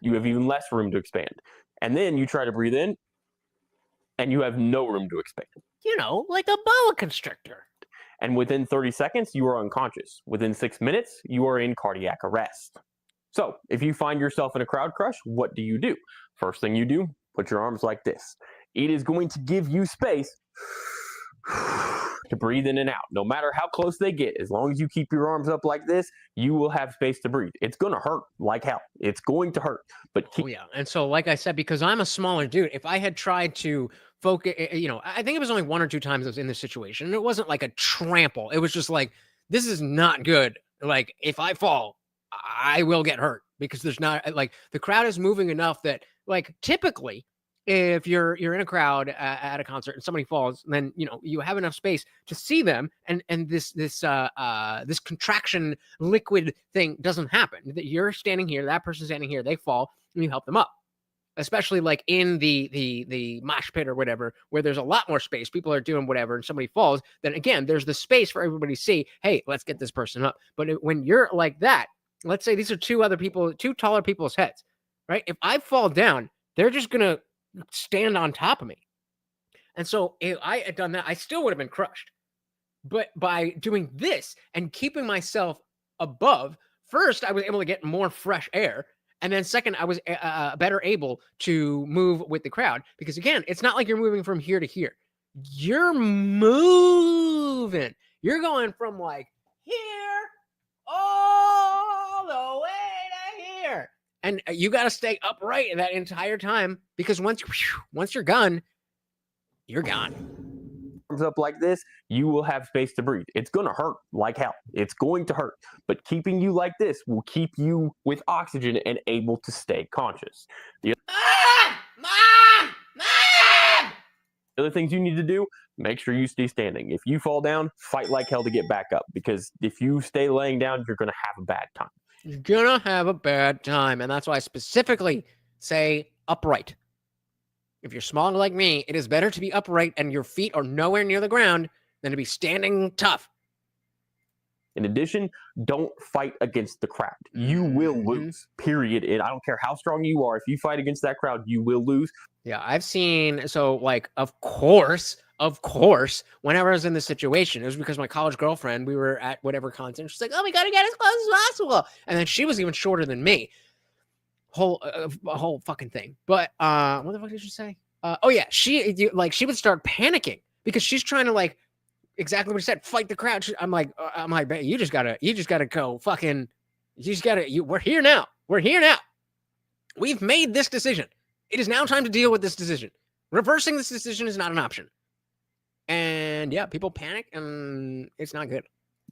you have even less room to expand. And then you try to breathe in, and you have no room to expand.
You know, like a boa constrictor.
And within 30 seconds, you are unconscious. Within 6 minutes, you are in cardiac arrest. So if you find yourself in a crowd crush, what do you do? First thing you do, put your arms like this. It is going to give you space to breathe in and out. No matter how close they get, as long as you keep your arms up like this, you will have space to breathe. It's going to hurt like hell. It's going to hurt. But keep...
Oh, yeah. And so, like I said, because I'm a smaller dude, if I had tried to focus, you know, I think it was only 1 or 2 times I was in this situation. And it wasn't like a trample. It was just like, this is not good. Like, if I fall, I will get hurt, because there's not, like, the crowd is moving enough that, like, typically, if you're in a crowd at a concert and somebody falls, then, you know, you have enough space to see them, and this contraction liquid thing doesn't happen. That you're standing here, that person's standing here, they fall, and you help them up. Especially like in the mosh pit or whatever, where there's a lot more space, people are doing whatever, and somebody falls, then again, there's the space for everybody to see, hey, let's get this person up. But when you're like that, let's say these are 2 taller people's heads, right? If I fall down, they're just gonna stand on top of me. And so if I had done that, I still would have been crushed. But by doing this and keeping myself above, first, I was able to get more fresh air. And then second, I was better able to move with the crowd, because again, it's not like you're moving from here to here. You're moving. You're going from like here all the way to here. And you got to stay upright that entire time, because once you're gone, you're gone.
Arms up like this, you will have space to breathe. It's going to hurt like hell. It's going to hurt. But keeping you like this will keep you with oxygen and able to stay conscious. The other things you need to do, make sure you stay standing. If you fall down, fight like hell to get back up, because if you stay laying down, you're going to have a bad time.
You're going to have a bad time. And that's why I specifically say upright. If you're small like me, it is better to be upright and your feet are nowhere near the ground than to be standing tough.
In addition, don't fight against the crowd. You will lose, period. And I don't care how strong you are. If you fight against that crowd, you will lose.
Yeah, I've seen, so like, of course, whenever I was in this situation, it was because my college girlfriend, we were at whatever concert. She's like, oh, we got to get as close as possible. And then she was even shorter than me. Whole fucking thing. But what the fuck did you say? Oh yeah, she would start panicking because she's trying to, like, exactly what you said, fight the crowd. I'm like, you just gotta go fucking, we're here now. We've made this decision. It is now time to deal with this decision. Reversing this decision is not an option. And yeah, people panic and it's not good.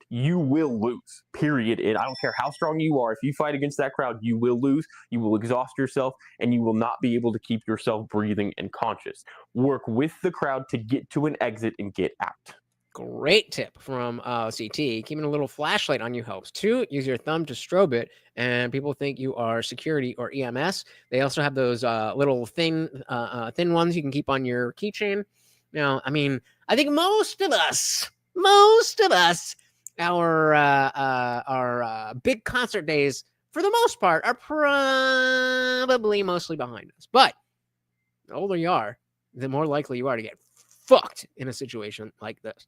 You will lose, period. And I don't care how strong you are. If you fight against that crowd, you will lose. You will exhaust yourself, and you will not be able to keep yourself breathing and conscious. Work with the crowd to get to an exit and get out.
Great tip from CT. Keeping a little flashlight on you helps. 2, use your thumb to strobe it, and people think you are security or EMS. They also have those little thin ones you can keep on your keychain. Now, I mean, I think most of us, our big concert days, for the most part, are probably mostly behind us. But the older you are, the more likely you are to get fucked in a situation like this.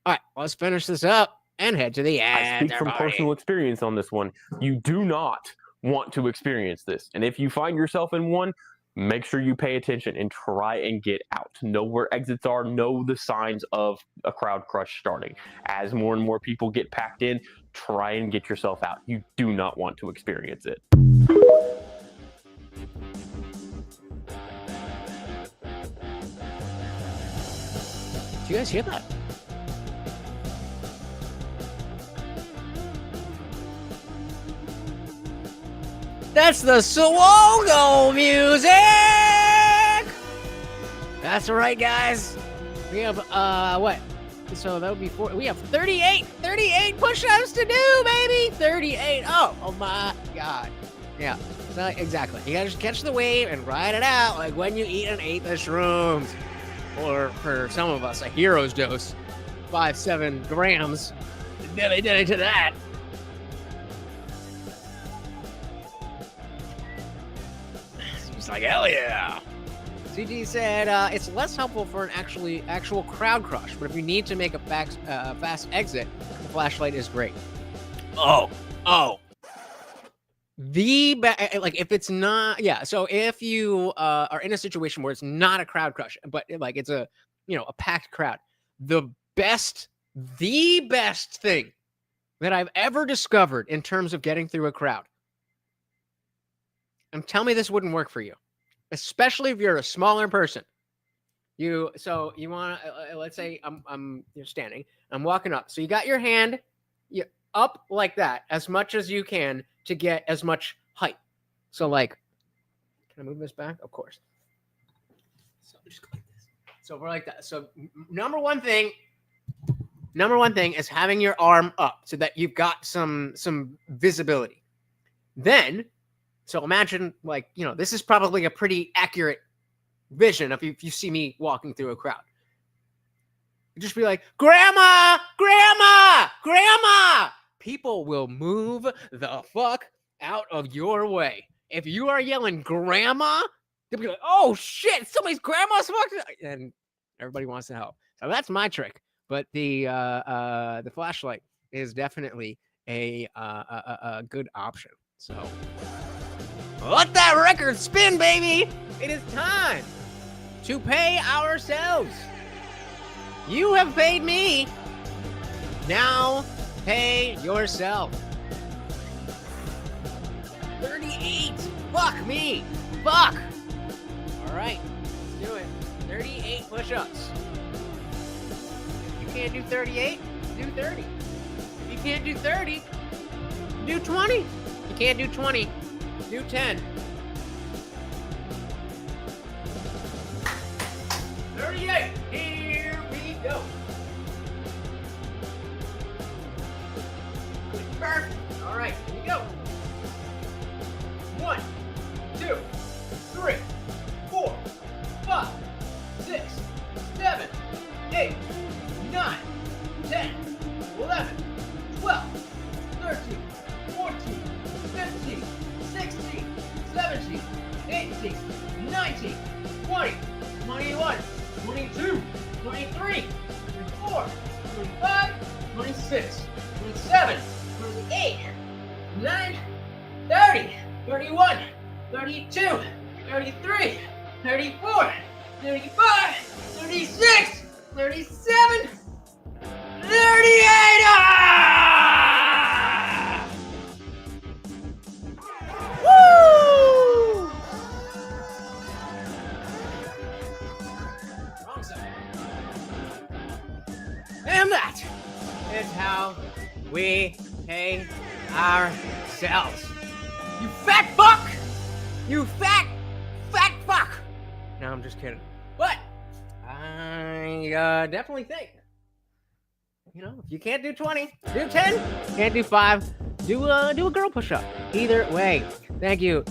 All right, let's finish this up and head to the
I speak from personal experience on this one. You do not want to experience this. And if you find yourself in one, make sure you pay attention and try and get out. Know where exits are. Know the signs of a crowd crush starting. As more and more people get packed in, try and get yourself out. You do not want to experience it.
Do you guys hear that? That's the Swogo music! That's right, guys. We have, what? So that would be we have 38 push-ups to do, baby! 38. Oh my God. Yeah, so exactly. You gotta just catch the wave and ride it out like when you eat an 8 shrooms. Or for some of us, a hero's dose. 5-7 grams. Dilly to that. He's like, hell yeah. CG said it's less helpful for an actual crowd crush, but if you need to make a fast exit, the flashlight is great. Oh. Like if it's not, yeah. So if you are in a situation where it's not a crowd crush, but like it's a packed crowd, the best thing that I've ever discovered in terms of getting through a crowd. And tell me this wouldn't work for you, especially if you're a smaller person. You want to let's say you're standing, I'm walking up, so you got your hand up like that as much as you can to get as much height. So like, can I move this back? Of course. So just go like this. So we're like that. So number one thing is having your arm up so that you've got some visibility. Then, so imagine like, this is probably a pretty accurate vision if you see me walking through a crowd. You just be like, Grandma! Grandma! Grandma! People will move the fuck out of your way. If you are yelling grandma, they'll be like, oh shit, somebody's grandma's fucking, and everybody wants to help. So that's my trick. But the flashlight is definitely a good option. So let that record spin, baby. It is time to pay ourselves. You have paid me. Now pay yourself. 38. Fuck me. Fuck. All right, let's do it. 38 push-ups. If you can't do 38, do 30. If you can't do 30, do 20. If you can't do 20, do 10. 38. Here we go. Perfect. All right, here we go. 1, 2, 3, 4, 5, 6, 7, 8, 9, 10, 11, 12, 13, 14, 15, 16, 17, 18, 19, 20, 21, 22, 23, 24, 25, 26, 27, 28, 9, 30, 31, 32, 33, 34, 35, 36, 37, 38! Ah! Woo! Wrong side. And that is how we pay ourselves. You fat fuck! You fat fuck! No, I'm just kidding. But I definitely think, if you can't do 20, do 10. Can't do 5, do a girl push-up. Either way, thank you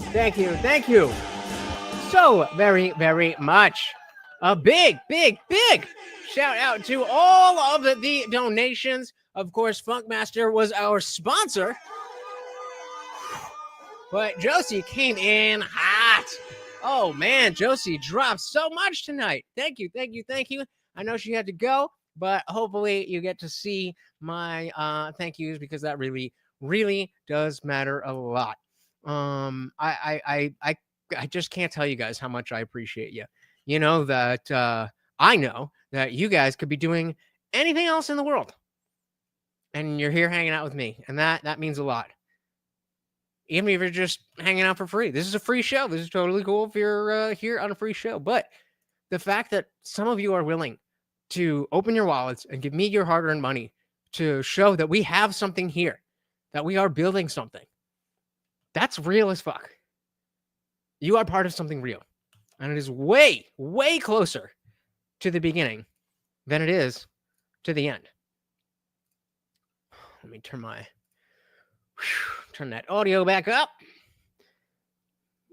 so very, very much. A big shout out to all of the donations. Of course, Funkmaster was our sponsor. But Josie came in hot. Oh, man, Josie dropped so much tonight. Thank you. I know she had to go, but hopefully you get to see my thank yous because that really, really does matter a lot. I just can't tell you guys how much I appreciate you. You know that I know that you guys could be doing anything else in the world. And you're here hanging out with me. And that means a lot. Even if you're just hanging out for free. This is a free show. This is totally cool if you're here on a free show. But the fact that some of you are willing to open your wallets and give me your hard-earned money to show that we have something here, that we are building something, that's real as fuck. you are part of something real. And it is way, way closer to the beginning than it is to the end. Let me turn that audio back up.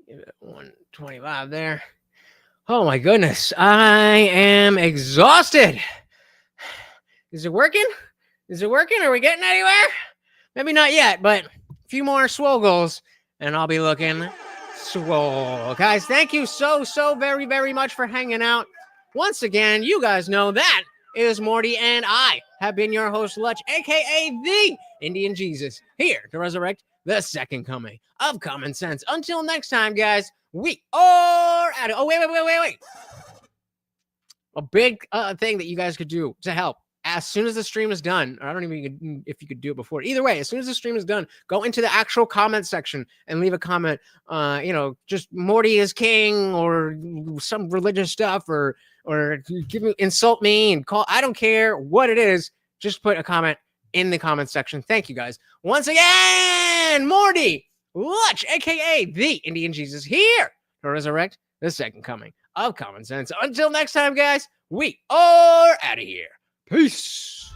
Give it 125 there. Oh my goodness. I am exhausted. Is it working? Is it working? Are we getting anywhere? Maybe not yet, but a few more swole goals and I'll be looking swole. Guys, thank you so very, very much for hanging out. Once again, you guys know that is Morty, and I have been your host, Lutch, aka the Indian Jesus, here to resurrect the second coming of common sense. Until next time, guys, we are out of. Oh, wait. A big thing that you guys could do to help. As soon as the stream is done, or I don't even know if you could do it before. Either way, as soon as the stream is done, go into the actual comment section and leave a comment. Just Morty is king, or some religious stuff, or insult me and call. I don't care what it is. Just put a comment in the comment section. Thank you guys once again. Morty Lutch, aka the Indian Jesus, here to resurrect the second coming of common sense. Until next time, guys, we are out of here. Peace.